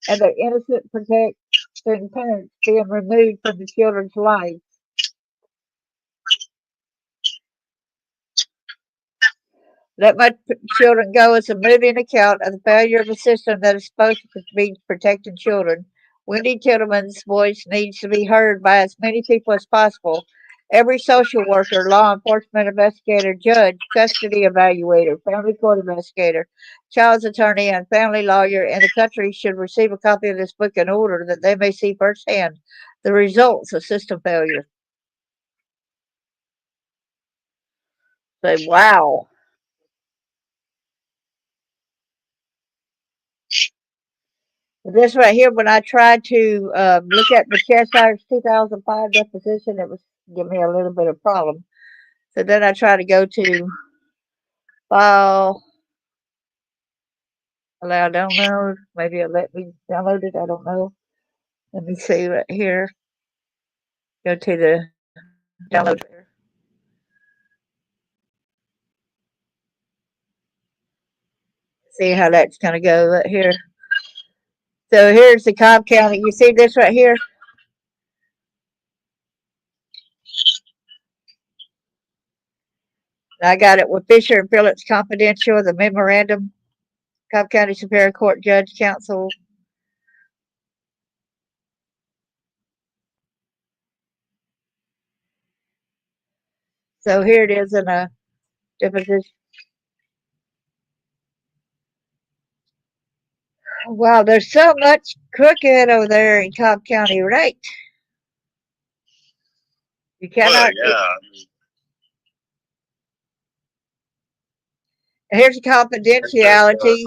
and their innocent protecting parents being removed from the children's lives. Let My Children Go is a moving account of the failure of a system that is supposed to be protecting children. Wendy Tittlemann's voice needs to be heard by as many people as possible. Every social worker, law enforcement investigator, judge, custody evaluator, family court investigator, child's attorney, and family lawyer in the country should receive a copy of this book in order that they may see firsthand the results of system failure. Say, wow. This right here, when I tried to look at the Cheshire's 2005 deposition, it was giving me a little bit of problem. So then I tried to go to file, allow download. Maybe it'll let me download it. I don't know. Let me see right here. Go to the download there. See how that's going to go right here. So here's the Cobb County. You see this right here? I got it with Fisher and Phillips Confidential, the memorandum, Cobb County Superior Court Judge Counsel. So here it is in a deposition. Wow, there's so much crooked over there in Cobb County, right? You Well, cannot. yeah. Here's the confidentiality,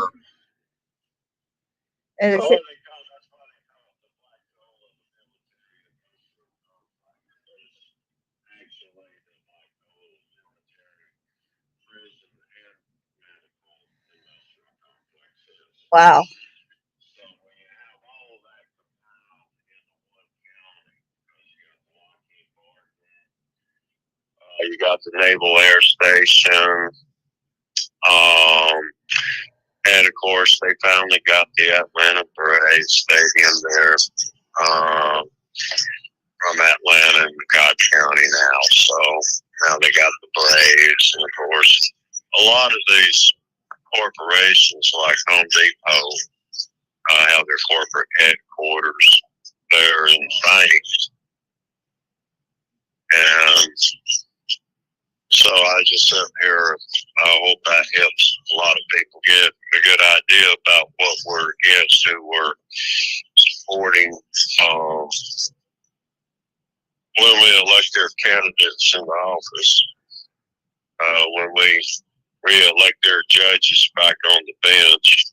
and it's, wow. You got the Naval Air Station. And of course, they finally got the Atlanta Parade Stadium there from Atlanta and Cobb County now. So now they got the parades. And of course, a lot of these corporations like Home Depot have their corporate headquarters there in Phoenix. And so I just sit here. I hope that helps a lot of people get a good idea about what we're against, who we're supporting when we elect their candidates in the office, when we re-elect their judges back on the bench,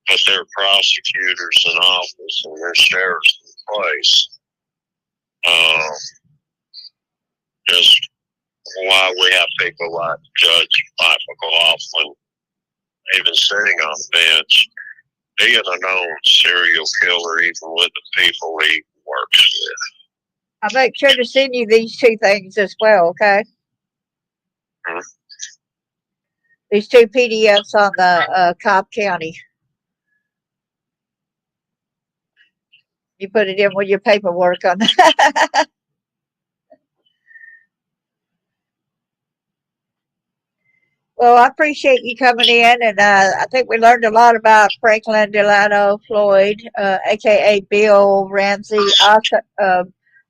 put their prosecutors in office and their sheriffs in place. Just why we have people like Judge Michael McLaughlin even sitting on the bench, being a known serial killer, even with the people he works with. I'll make sure to send you these two things as well, okay? These two PDFs on the Cobb County. You put it in with your paperwork on that. Well, I appreciate you coming in, and I think we learned a lot about Franklin Delano Floyd, aka Bill Ramsey.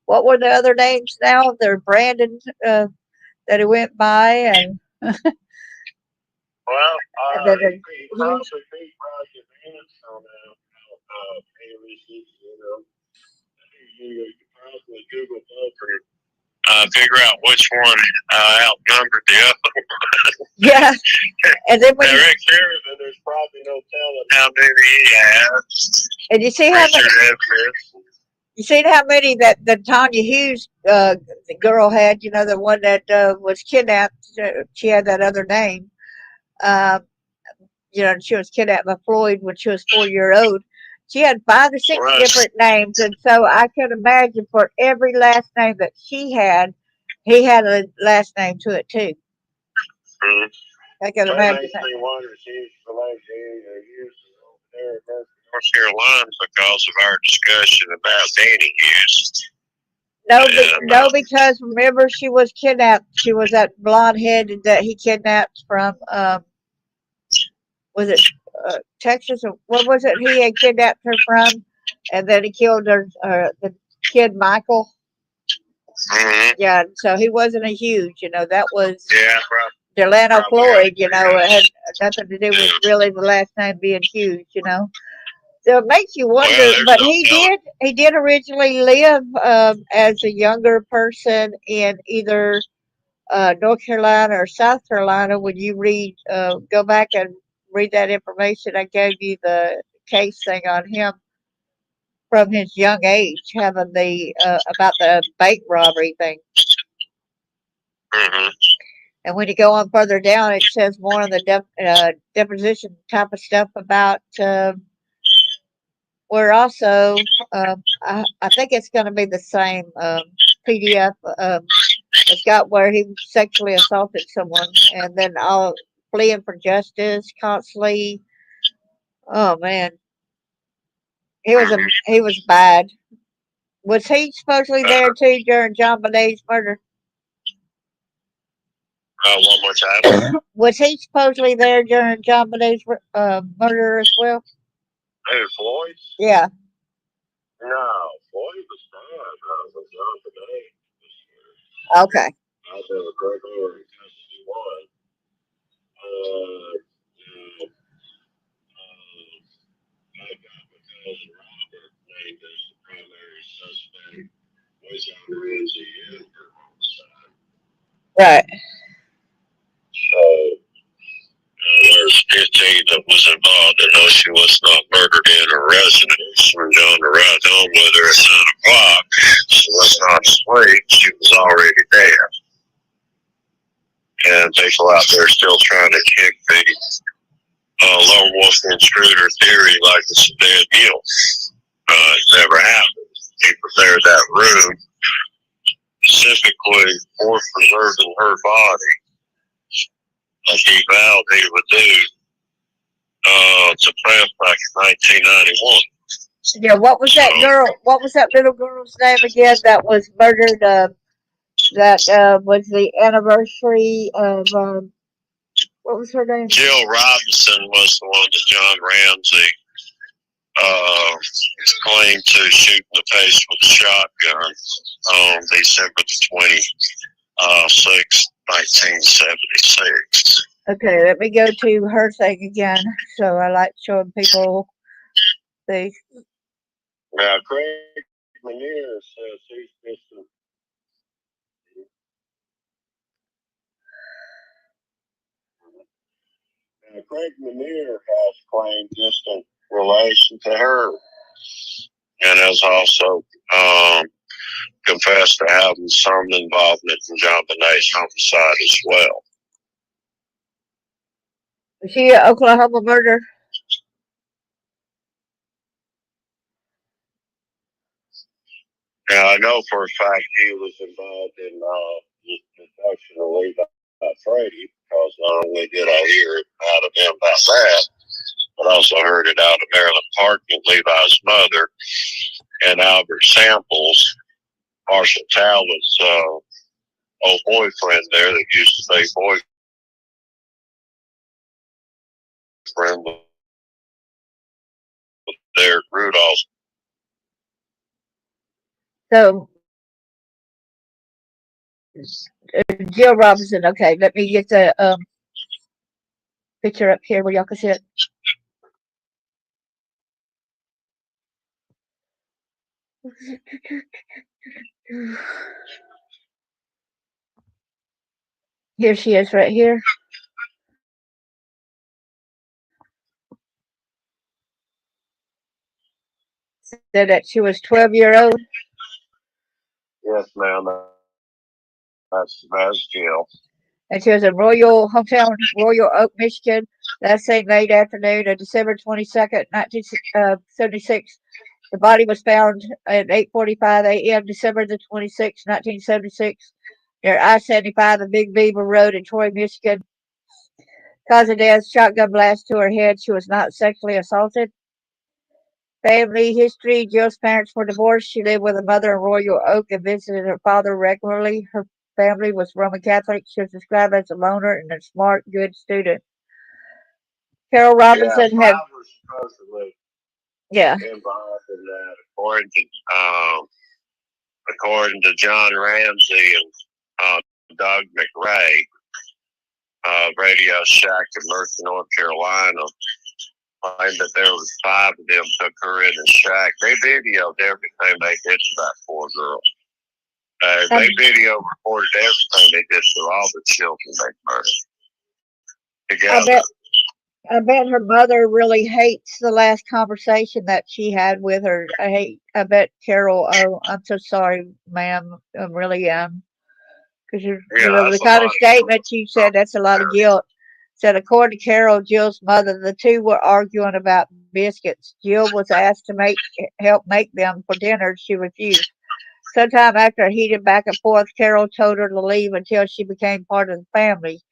What were the other names now? They're Brandon that he went by, and Well, and then he probably beat Roger Vance on ABC, you know. You could probably Google both and figure out which one outnumbered the other one. yeah, and then when Now, Rick Sheridan, there's probably no telling how many he has. and you see how many, you see how many that the Tanya Hughes the girl had, you know, the one that was kidnapped. She had that other name. Uh, you know, she was kidnapped by Floyd when she was 4 years old. She had 5 or 6 different names, and so I can imagine for every last name that she had, he had a last name to it too. Mm-hmm. I can imagine that. North Carolina because of our discussion about Danny Hughes. No, because remember she was kidnapped. She was that blonde headed that he kidnapped from. Was it Texas or what was it? He had kidnapped her from, and then he killed her. The kid Michael. Mm-hmm. Yeah, so he wasn't a huge. You know, that was right. Delano Floyd. You know, it had nothing to do with really the last name being huge. You know. So it makes you wonder, Well, but he did originally live as a younger person in either North Carolina or South Carolina. When you read, go back and read that information, I gave you the case thing on him from his young age, having the about the bank robbery thing. Mm-hmm. And when you go on further down, it says more of the deposition type of stuff about. We're also, I think it's going to be the same PDF. It's got where he sexually assaulted someone and then all fleeing for justice constantly. Oh man, he was bad. Was he supposedly there too during John Bonet's murder? One more time. Was he supposedly there during John Bonet's murder as well? Hey, Floyd? Yeah. No, Floyd was fine. With John Bonet. Okay. I was in a great over in custody one. I got my cousin Robert named as the primary suspect. Was on Ramsey and her homicide. Right. So there's 15 that was involved. I know she was not murdered in her residence when John arrived home with her at 9 o'clock. She was not asleep. She was already dead. And people out there still trying to kick the lone wolf intruder theory like it's a dead deal. It's never happened. He prepared that room specifically for preserving her body, like he vowed he would do to Press back in 1991. Yeah, what was that girl? What was that little girl's name again that was murdered? That was the anniversary of what was her name? Jill Robinson was the one that John Ramsey claimed to shoot in the face with a shotgun on December the 26th, 1976. Okay, let me go to her thing again. So I like showing people the. Now, Craig Manier says he's missing. Now, Craig Manier has claimed distant relation to her, and has also confessed to having some involvement in John Bonet's homicide as well. Was she an Oklahoma murder? Now, I know for a fact he was involved in the production of Levi Frady, because not only did I hear it out of him about that, but also heard it out of Marilyn Parkman, Levi's mother, and Albert Samples, Marshall Talbot's old boyfriend there that used to be boyfriend with Derek Rudolph. So Jill Robinson. Okay, let me get the picture up here where y'all can see it. Here she is right here. Said that she was 12-year-old. Yes, ma'am. That's Jill. And she was in Royal Oak, Michigan. That same late afternoon of December 22nd, 1976. The body was found at 8:45 a.m. December the 26th, 1976, near I-75 and Big Beaver Road in Troy, Michigan. Cause of death, shotgun blast to her head. She was not sexually assaulted. Family history. Jill's parents were divorced. She lived with her mother in Royal Oak and visited her father regularly. Her family was Roman Catholic. She was described as a loner and a smart, good student. Carol Robinson had. Supposedly involved in that, according to John Ramsey and Doug McRae, Radio Shack in Mercer, North Carolina, claimed that there was 5 of them took her in the shack. They videoed everything they did to that poor girl. They video recorded everything they did to all the children they murdered together. I bet her mother really hates the last conversation that she had with her. I bet Carol. Oh, I'm so sorry, ma'am. I really am. Because the kind of statement you said, that's a lot of guilt. Said, according to Carol, Jill's mother, the two were arguing about biscuits. Jill was asked to help make them for dinner. She refused. Sometime after a heated back and forth, Carol told her to leave until she became part of the family.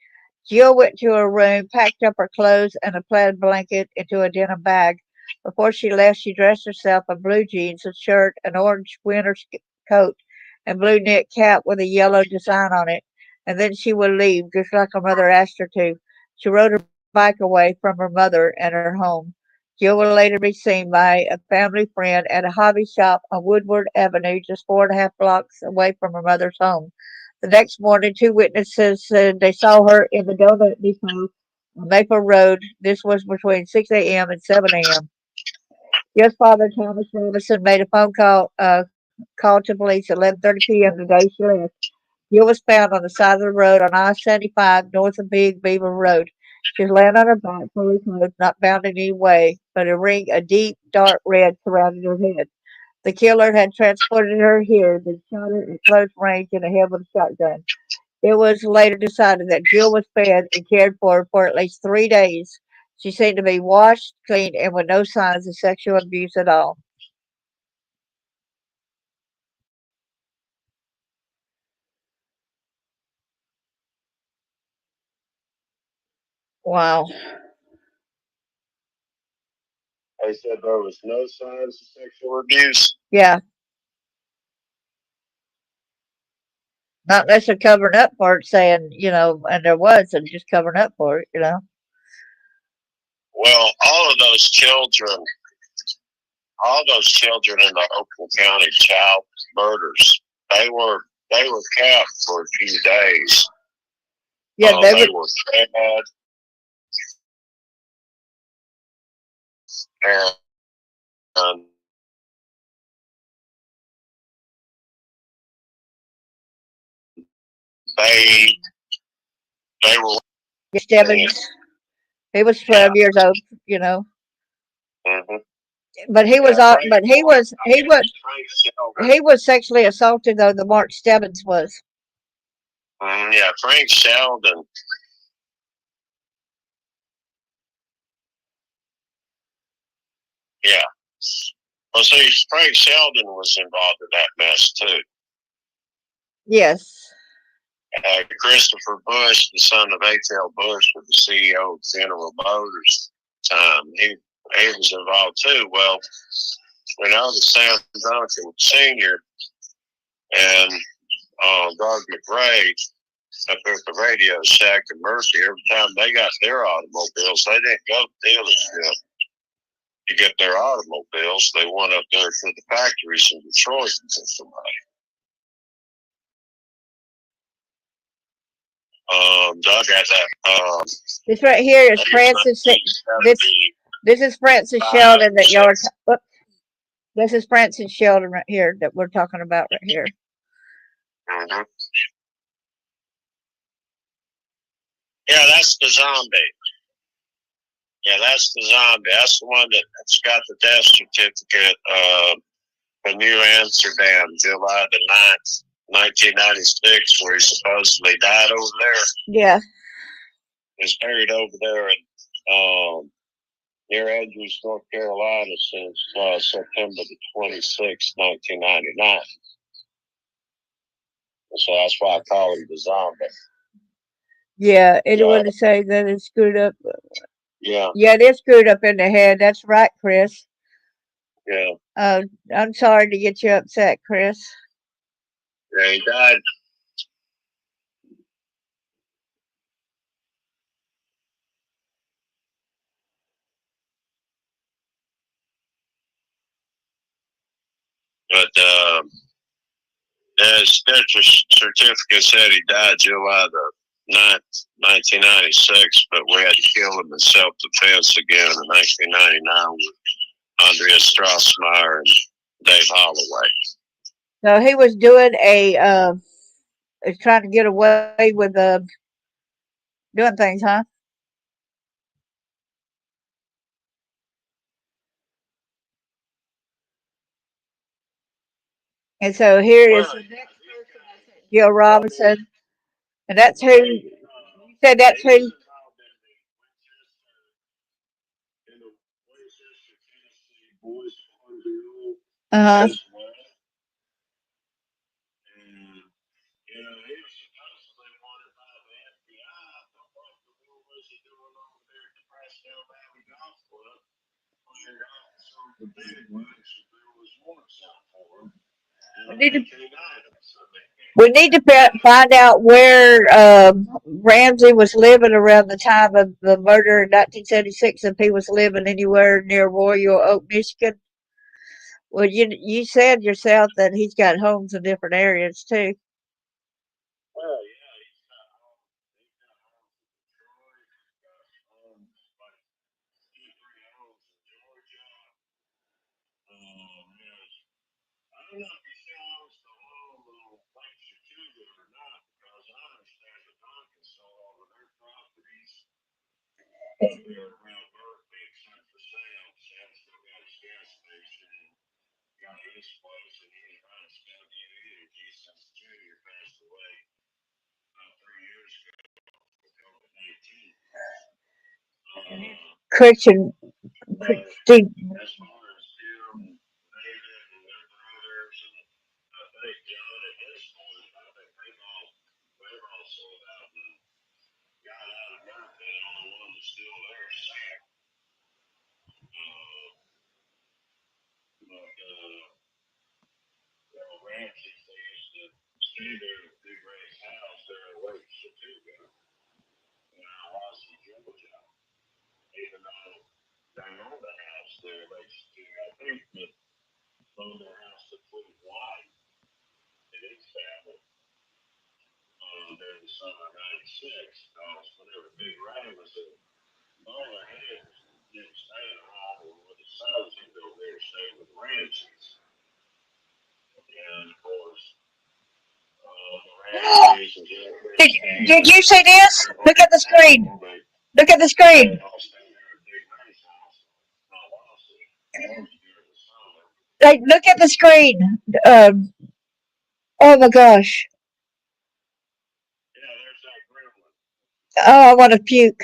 Jill went to her room, packed up her clothes and a plaid blanket into a denim bag. Before she left, she dressed herself in blue jeans, a shirt, an orange winter coat, and blue knit cap with a yellow design on it, and then she would leave, just like her mother asked her to. She rode her bike away from her mother and her home. Jill would later be seen by a family friend at a hobby shop on Woodward Avenue, just 4.5 blocks away from her mother's home. The next morning, two witnesses said they saw her in the donut depot on Maple Road. This was between 6 a.m. and 7 a.m. Yes, Father Thomas Robinson made a phone call to police at 11:30 p.m. the day she left. Jill was found on the side of the road on I-75 north of Big Beaver Road. She was laying on her back, fully clothed, not bound in any way, but a ring, a deep dark red, surrounded her head. The killer had transported her here, then shot her at close range in the head with a shotgun. It was later decided that Jill was fed and cared for at least 3 days. She seemed to be washed, clean, and with no signs of sexual abuse at all. Wow. They said there was no signs of sexual abuse. Yeah. Not unless they're covering up for it, saying, and there was, and just covering up for it. Well, all those children in the Oakland County child murders, they were they were kept for a few days. Yeah, they They would. were fed, and they they were. Stebbins, he was Yeah. 12 years old. Hmm. But he was, Yeah, all, Frank. but he was, I mean, Frank Sheldon. he was sexually assaulted though. The Mark Stebbins was. Yeah, Frank Sheldon. Yeah. Well, see, Frank Sheldon was involved in that mess too. Yes. Christopher Bush, the son of A.T.L. Bush, was the CEO of General Motors. He was involved too. Well, we know that Sam Duncan Sr. and Doug McRae up there at the Radio Shack in Mercy, every time they got their automobiles, they didn't go to the dealership to get their automobiles. They went up there to the factories in Detroit and took them. Doug had that. This right here is Francis. This is Francis Sheldon that y'all are. This is Francis Sheldon right here that we're talking about right here. Mm-hmm. Yeah, that's the zombie. Yeah, that's the zombie. That's the one that's got the death certificate in New Amsterdam, July the 9th, 1996, where he supposedly died over there. Yeah. He's buried over there in near Andrews, North Carolina since September the 26th, 1999. So that's why I call him the zombie. Yeah, anyone to say that it's screwed up. Yeah. Yeah, it is screwed up in the head. That's right, Chris. Yeah. I'm sorry to get you upset, Chris. Yeah, he died. But his death certificate said he died July the 9th, 1996, but we had to kill him in self-defense again in 1999 with Andrea Strassmeyer and Dave Holloway. So he was doing trying to get away with doing things, huh? And so here is Jill Robinson, and that's who you said. That's who. Uh huh. We need to we need to find out where Ramsey was living around the time of the murder in 1976. If he was living anywhere near Royal Oak, Michigan. Well, you said yourself that he's got homes in different areas too. Christian, Christian. Did, did you see this? Look at the screen. Look at the screen. Like, look at the screen. Oh my gosh. Oh, I want to puke.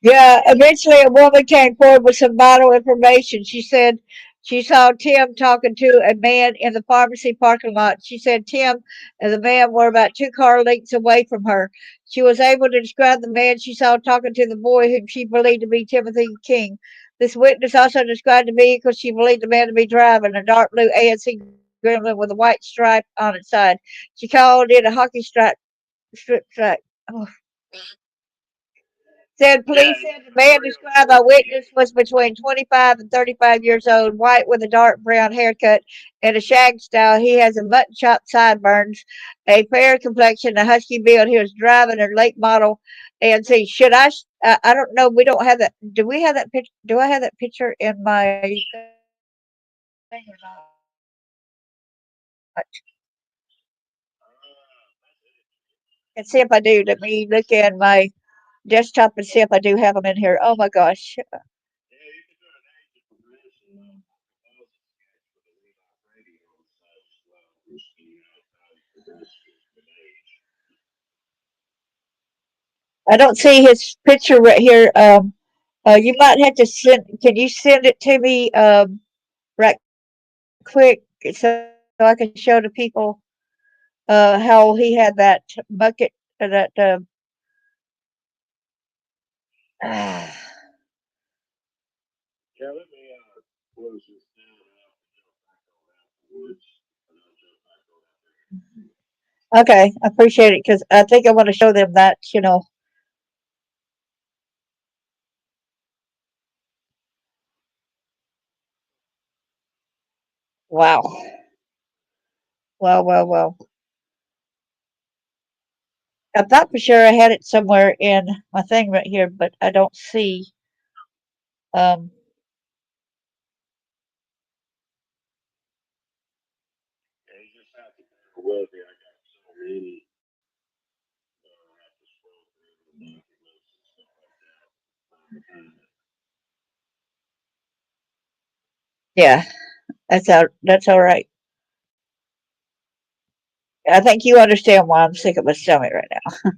Yeah, eventually a woman came forward with some vital information. She said she saw Tim talking to a man in the pharmacy parking lot. She said Tim and the man were about 2 car lengths away from her. She was able to describe the man she saw talking to the boy whom she believed to be Timothy King. This witness also described the vehicle she believed the man to be driving, a dark blue ANC Gremlin with a white stripe on its side. She called it a hockey strip track. Oh, said police said the man described by witness was between 25 and 35 years old, white with a dark brown haircut and a shag style. He has a mutton chop sideburns, a fair complexion, a husky build. He was driving a late model. And see, should I don't know. We don't have that. Do we have that picture? Do I have that picture in my thing or not? And see if I do. Let me look at my desktop and see if I do have them in here. Oh my gosh. I don't see his picture right here. You might have to send. Can you send it to me right quick so I can show the people how he had that bucket that okay, I appreciate it because I think I want to show them that wow, well. I thought for sure I had it somewhere in my thing right here, but I don't see. Um, yeah, That's all right. I think you understand why I'm sick of my stomach right now.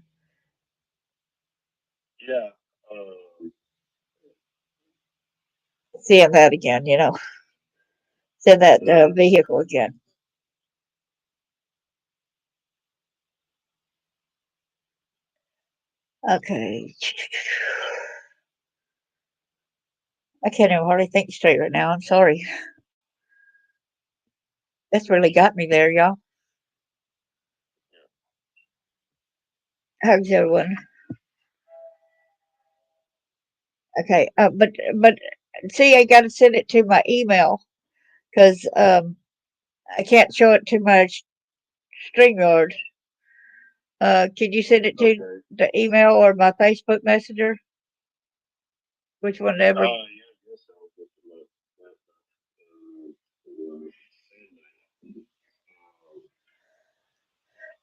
Seeing that again, seeing that vehicle again. Okay. I can't even hardly think straight right now. I'm sorry. That's really got me there, y'all. How's everyone? Okay. But see, I got to send it to my email because I can't show it to my StreamYard. Can you send it to the email or my Facebook Messenger? Which one ever?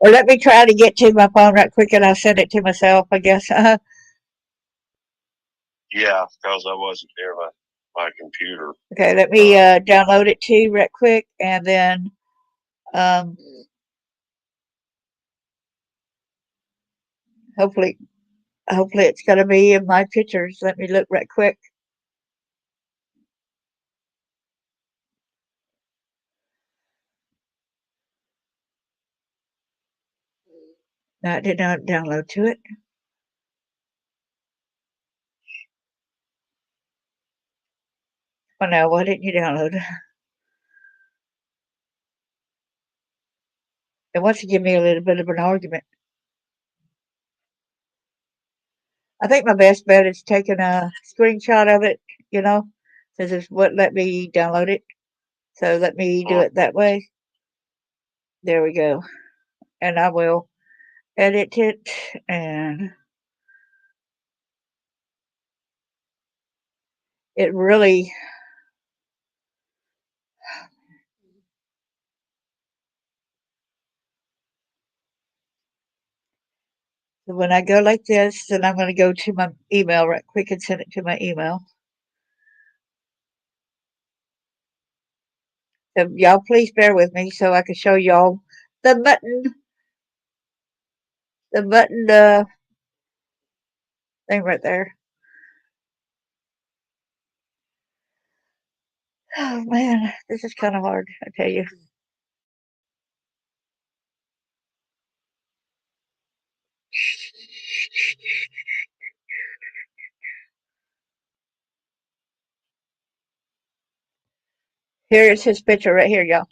Or let me try to get to my phone right quick and I'll send it to myself, I guess. Yeah, because I wasn't near my computer. Okay, let me download it too right quick and then um, hopefully it's gonna be in my pictures. Let me look right quick. No, I did not download to it. Oh no, why didn't you download? It wants to give me a little bit of an argument. I think my best bet is taking a screenshot of it, you know, since it wouldn't let me download it. So let me do it that way. There we go. And I will edit it and it really when I go like this, then I'm going to go to my email right quick and send it to my email. So y'all please bear with me so I can show y'all the button thing right there. Oh man, this is kind of hard, I tell you. Here is his picture right here, y'all.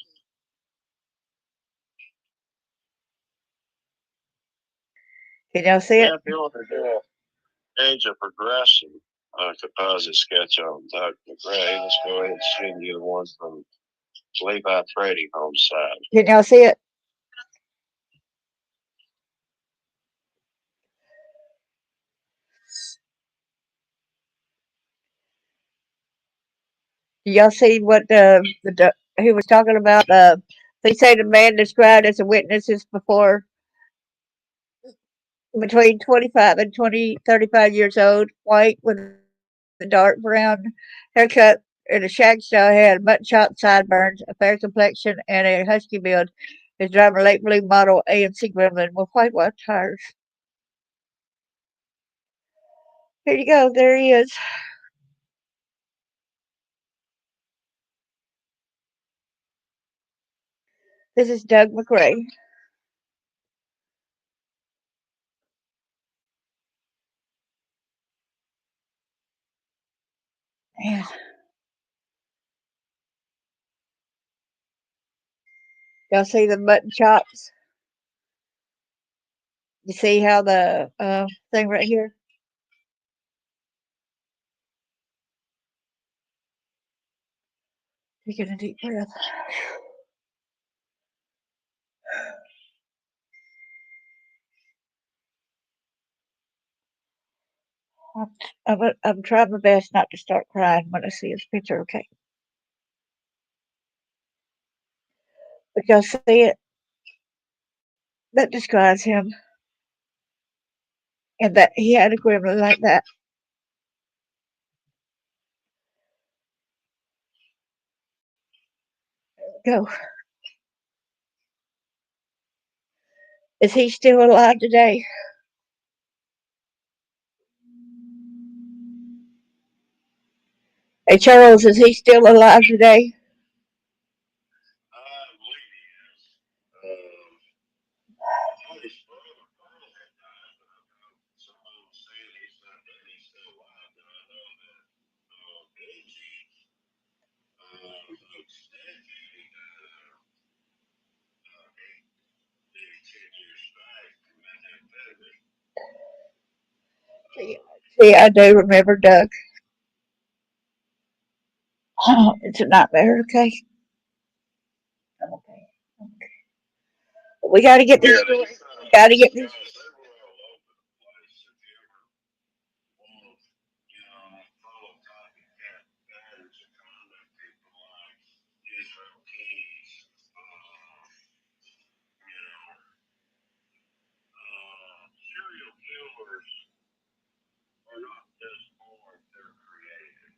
Can y'all see it? Yeah, if you want to do a age of progression composite sketch on Doug McGray, let's go ahead and send you the one from Levi Trading Homicide. Can y'all see it? Do y'all see what he was talking about? They say the man described as a witness is before between 25 and 35 years old, white with a dark brown haircut and a shag style head, mutton-chopped sideburns, a fair complexion, and a husky build. Is driving a late blue model AMC Gremlin with white tires. Here you go. There he is. This is Doug McRae. Man. Y'all see the mutton chops? You see how the thing right here? Taking a deep breath. I'm trying my best not to start crying when I see his picture, okay? But y'all see it? That describes him. And that he had a gremlin like that. Go. Is he still alive today? Hey, Charles, is he still alive today? See, see, I do remember Doug. Oh, it's a nightmare. Okay, okay. We got to get Yeah, this story. We got to get these this. guys, they were all over the place. If you ever want to, follow copycat patterns and conduct people like Israel Keys, serial killers are not just born, they're created.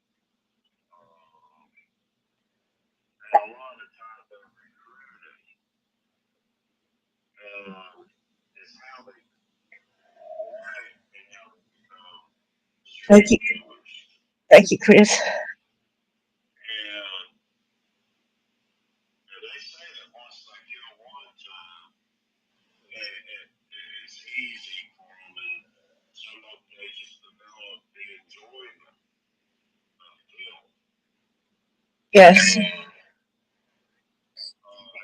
And a lot of times they're recruited. Is how they learn and how to become Thank serial you, killers. thank you, Chris. And they say that once they kill one time, it's easy for them, and some of them they just develop the enjoyment of guilt. Yes, and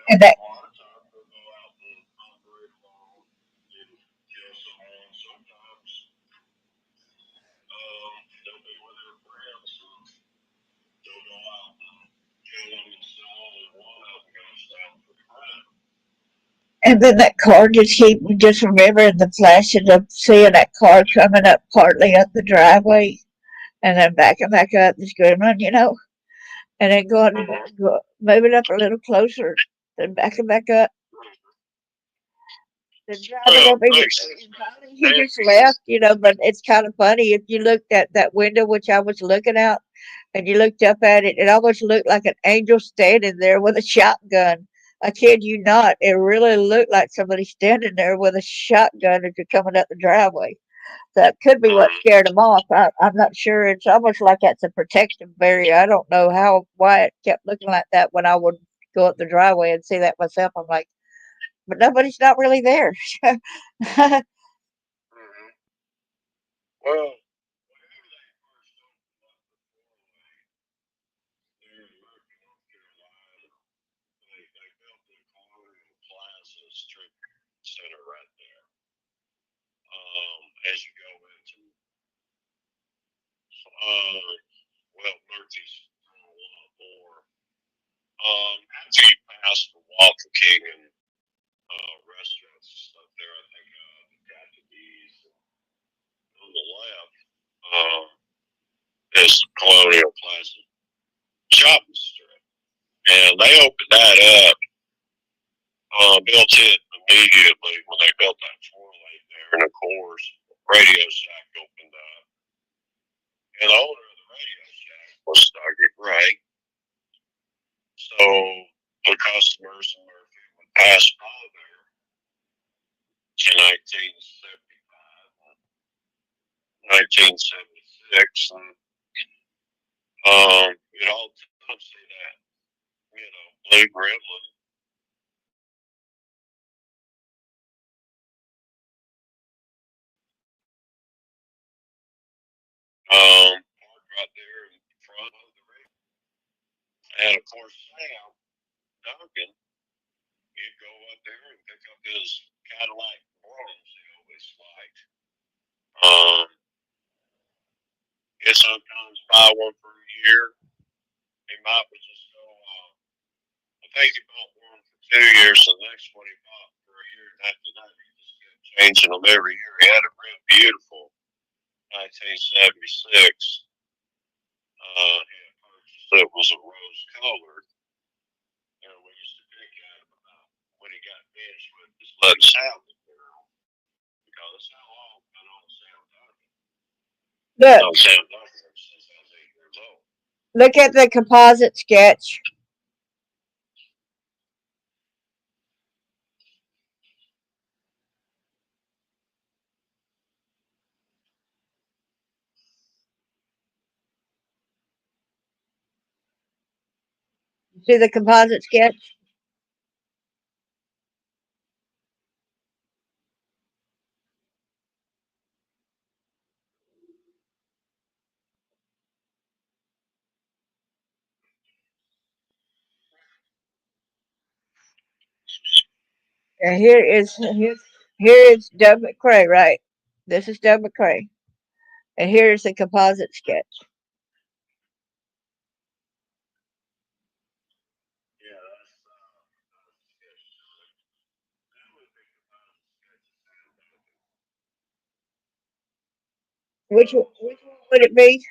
A that lot of times they'll go out and operate alone and kill someone. Sometimes they'll be with their friends and they'll go out and kill them, and still only one of them goes down for crime. and then that car just keep just remembering the flashes of seeing that car coming up partly up the driveway and then backing back up the screaming, and then moving up a little closer, then backing back up, then driving Well, up even. makes sense. And finally, he just left, But it's kind of funny if you looked at that window, which I was looking out, and you looked up at it. It almost looked like an angel standing there with a shotgun. I kid you not. It really looked like somebody standing there with a shotgun as you're coming up the driveway. That could be what scared him off. I'm not sure. It's almost like that's a protective barrier. I don't know why it kept looking like that when I would go up the driveway and see that myself. I'm like, but nobody's not really there. Mm-hmm. Well, whenever they first opened up the four-way there in Murphy, North Carolina, they built the Colonial Plaza Strip Center right there. As you go into, Murphy's a lot more. After you pass the Walker King and restaurants and stuff there, I think the Japanese on the left is Colonial Plaza shopping strip, and they opened that up, built it immediately when they built that four lane there, and of course, Radio Shack opened up, and the owner of the Radio Shack was Stargate Ray, so the customers in Murphy would pass by there in 1975, 1976, and you'd all come see that, blue gremlin. Parked right there in front of the ring. And of course, Sam Duncan, he'd go up there and pick up his Cadillac Bronze he always liked. Um, he'd sometimes buy one for a year. He might just go, I think he bought one for 2 years, so the next one he bought for a year, and after that, he just kept changing them every year. He had a real beautiful 1976. He had purchased it was a rose colored. We used to pick at him about when he got finished with his letting sound because that's how long I've been on Sam Duncan. Look, On Sam Duncan since I was 8 years old. look at the composite sketch. See the composite sketch? And here is Doug McCrae, right? This is Doug McCrae. And here's the composite sketch. Yeah, Which one would it be?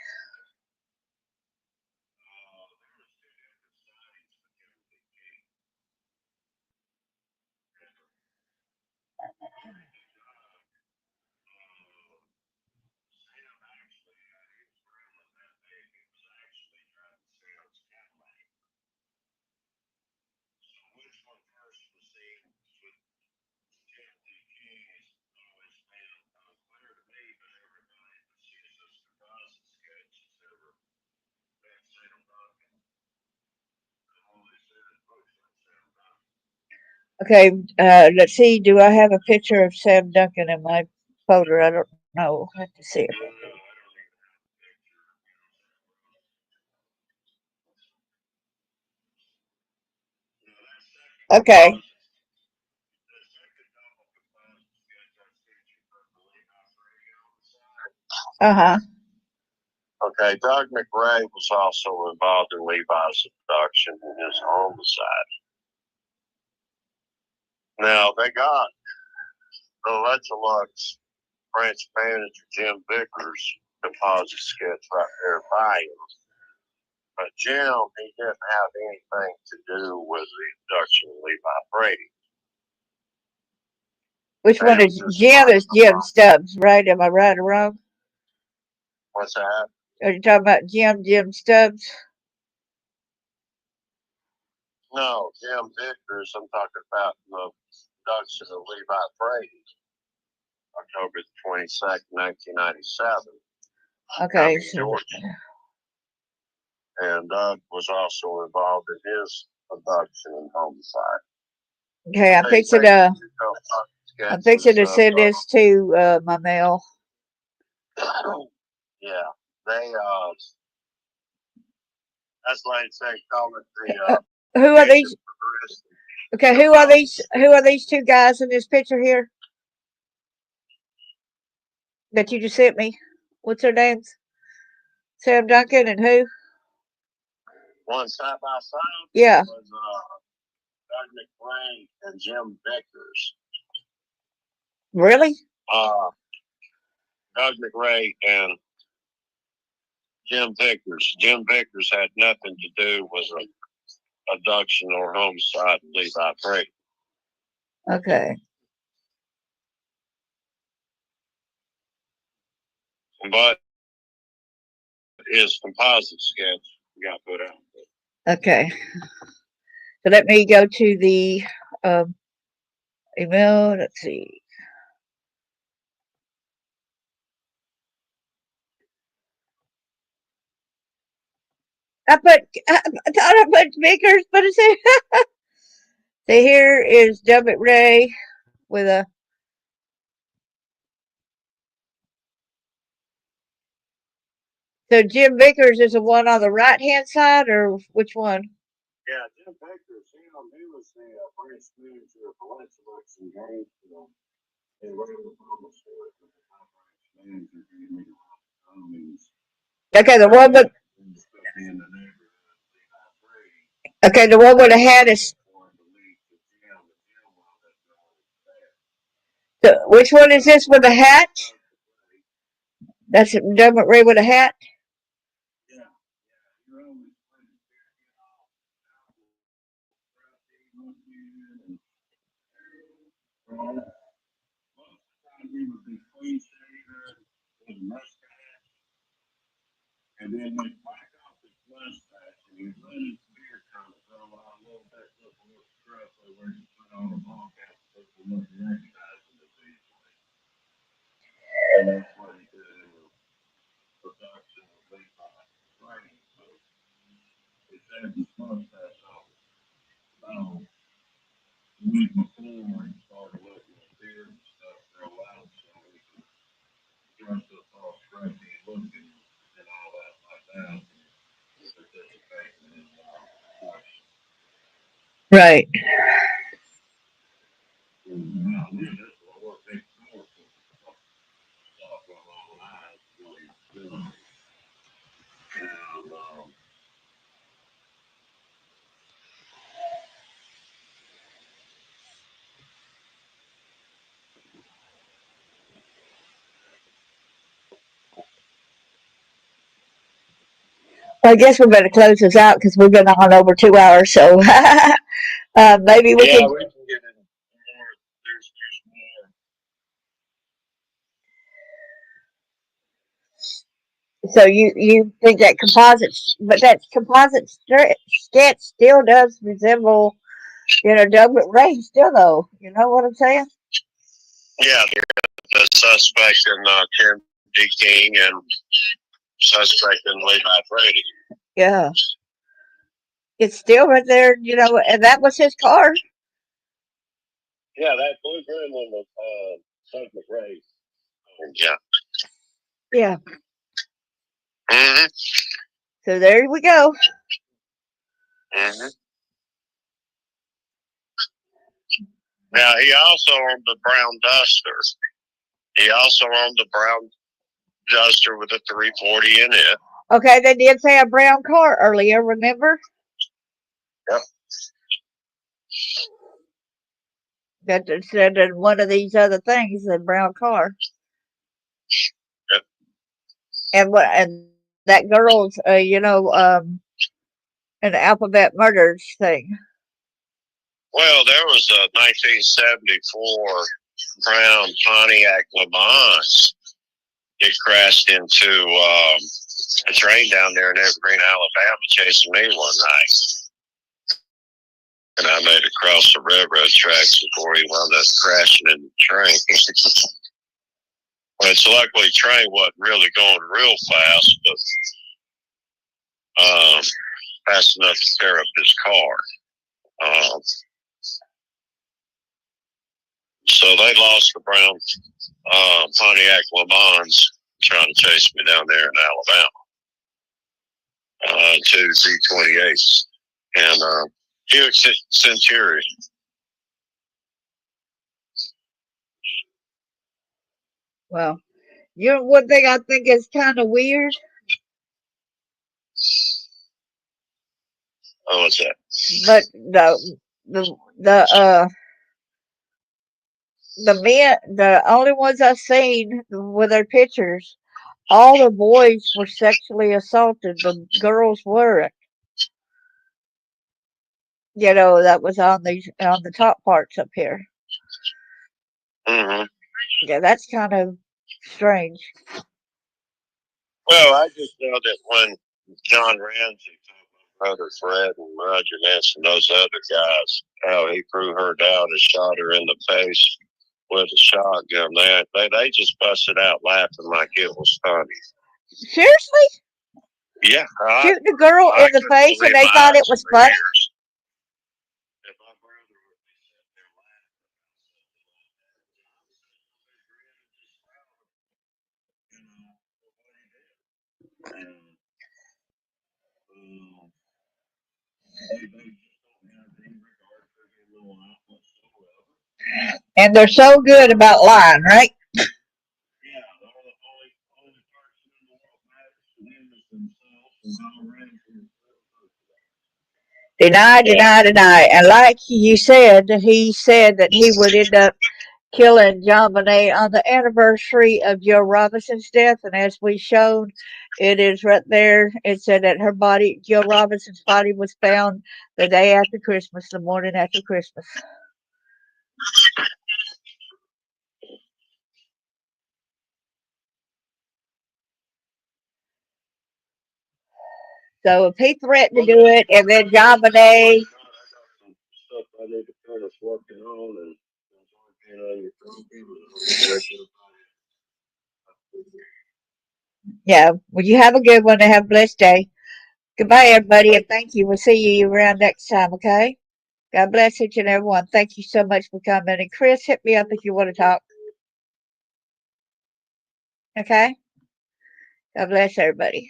Okay, let's see. Do I have a picture of Sam Duncan in my folder? I don't know. I have to see it. Okay. Uh huh. Okay, Doug McRae was also involved in Levi's abduction and his homicide. Now, they got the Electrolux branch manager Jim Vickers composite sketch right there by him. But Jim, he didn't have anything to do with the abduction of Levi Brady. Which one is Jim? Is Jim Stubbs, right? Am I right or wrong? What's that? Are you talking about Jim Stubbs? No, Jim Vickers. I'm talking about the abduction of Levi Brady, October 22nd, 1997. Okay. Georgia. And Doug was also involved in his abduction and homicide. Okay, I'm fixing to send this to my mail. Yeah, they that's like they call it the who are these? Okay, who are these? Who are these two guys in this picture here that you just sent me? What's their names? Sam Duncan and who? One side by side. Yeah. Was Doug McRae and Jim Vickers. Really? Doug McRae and Jim Vickers. Jim Vickers had nothing to do with an abduction or homicide of Levi Brady. Okay. But his composite sketch got put out. Okay. So let me go to the email. Let's see. I thought I put Vickers, but it's so here is Doug McRae with a. So Jim Vickers is the one on the right hand side, or which one? Yeah, Jim Vickers, he was the branch manager of Electrolux in Gainesville. They were able to publish it with the branch manager gave me the Okay, the one with. Okay, the one with the hat is. Which one is this with the hat? That's Doug McRae with a hat? He would be clean shaven with a mustache, and then they whack off his mustache and he'd let his beard kind of grow out a little bit, look a little scruffy, where he put on a ball cap so he wouldn't recognize him as easily. And that's what he did in the production of Levi Brady. So he shaved his mustache off about a week before he started letting his beard and stuff grow out, so he could dress up all scruffy and looking and all that like that. Right. I guess we better close this out because we've been on over 2 hours. So maybe we can. We can get into more. There's more. So you think that but that composite sketch still does resemble, Douglas Ray still though. You know what I'm saying? Yeah, the suspect in Karen D. King and suspect in Levi Brady. Yeah. It's still right there, and that was his car. Yeah, that blue gremlin was Douglas Ray. Yeah. Yeah. Mm-hmm. So there we go. Mm-hmm. Now, he also owned the brown duster. He also owned the brown duster with a 340 in it. Okay, they did say a brown car earlier, remember? Yep. That said in one of these other things, a brown car. Yep. And that girl's, an alphabet murders thing. Well, there was a 1974 brown Pontiac Le Mans. It crashed into a train down there in Evergreen, Alabama, chasing me one night. And I made it across the railroad tracks before he wound up crashing in the train. Well, it's luckily the train wasn't really going real fast, but fast enough to tear up his car. So they lost the brown Pontiac Le Mans trying to chase me down there in Alabama to Z28 and Buick Centurion. Well, one thing I think is kind of weird. Oh, what's that? But the men, the only ones I've seen with their pictures, all the boys were sexually assaulted. The girls weren't. That was on the top parts up here. Mm-hmm. Yeah, that's kind of strange. Well, I just know that when John Ramsey told my brother Fred and Roger Nance and those other guys how he threw her down and shot her in the face with a shotgun, they just busted out laughing like it was funny. Seriously? Yeah. Shooting a girl in the face and they thought it was funny? If my brother would be sitting there laughing, And they're so good about lying, right? yeah, the only person in the world matters to them is themselves and how ready Deny. And like you said, he said that he would end up killing John Bonet on the anniversary of Joe Robinson's death. And as we showed, it is right there. It said that Joe Robinson's body was found the day after Christmas, the morning after Christmas. So if he threatened to do it, and then John Bonet. Stuff I need to finish working on and being on your program. Yeah, well, you have a good one and have a blessed day. Goodbye, everybody, and thank you. We'll see you around next time, okay? God bless each and every one. Thank you so much for coming. And Chris, hit me up if you want to talk. Okay? God bless everybody.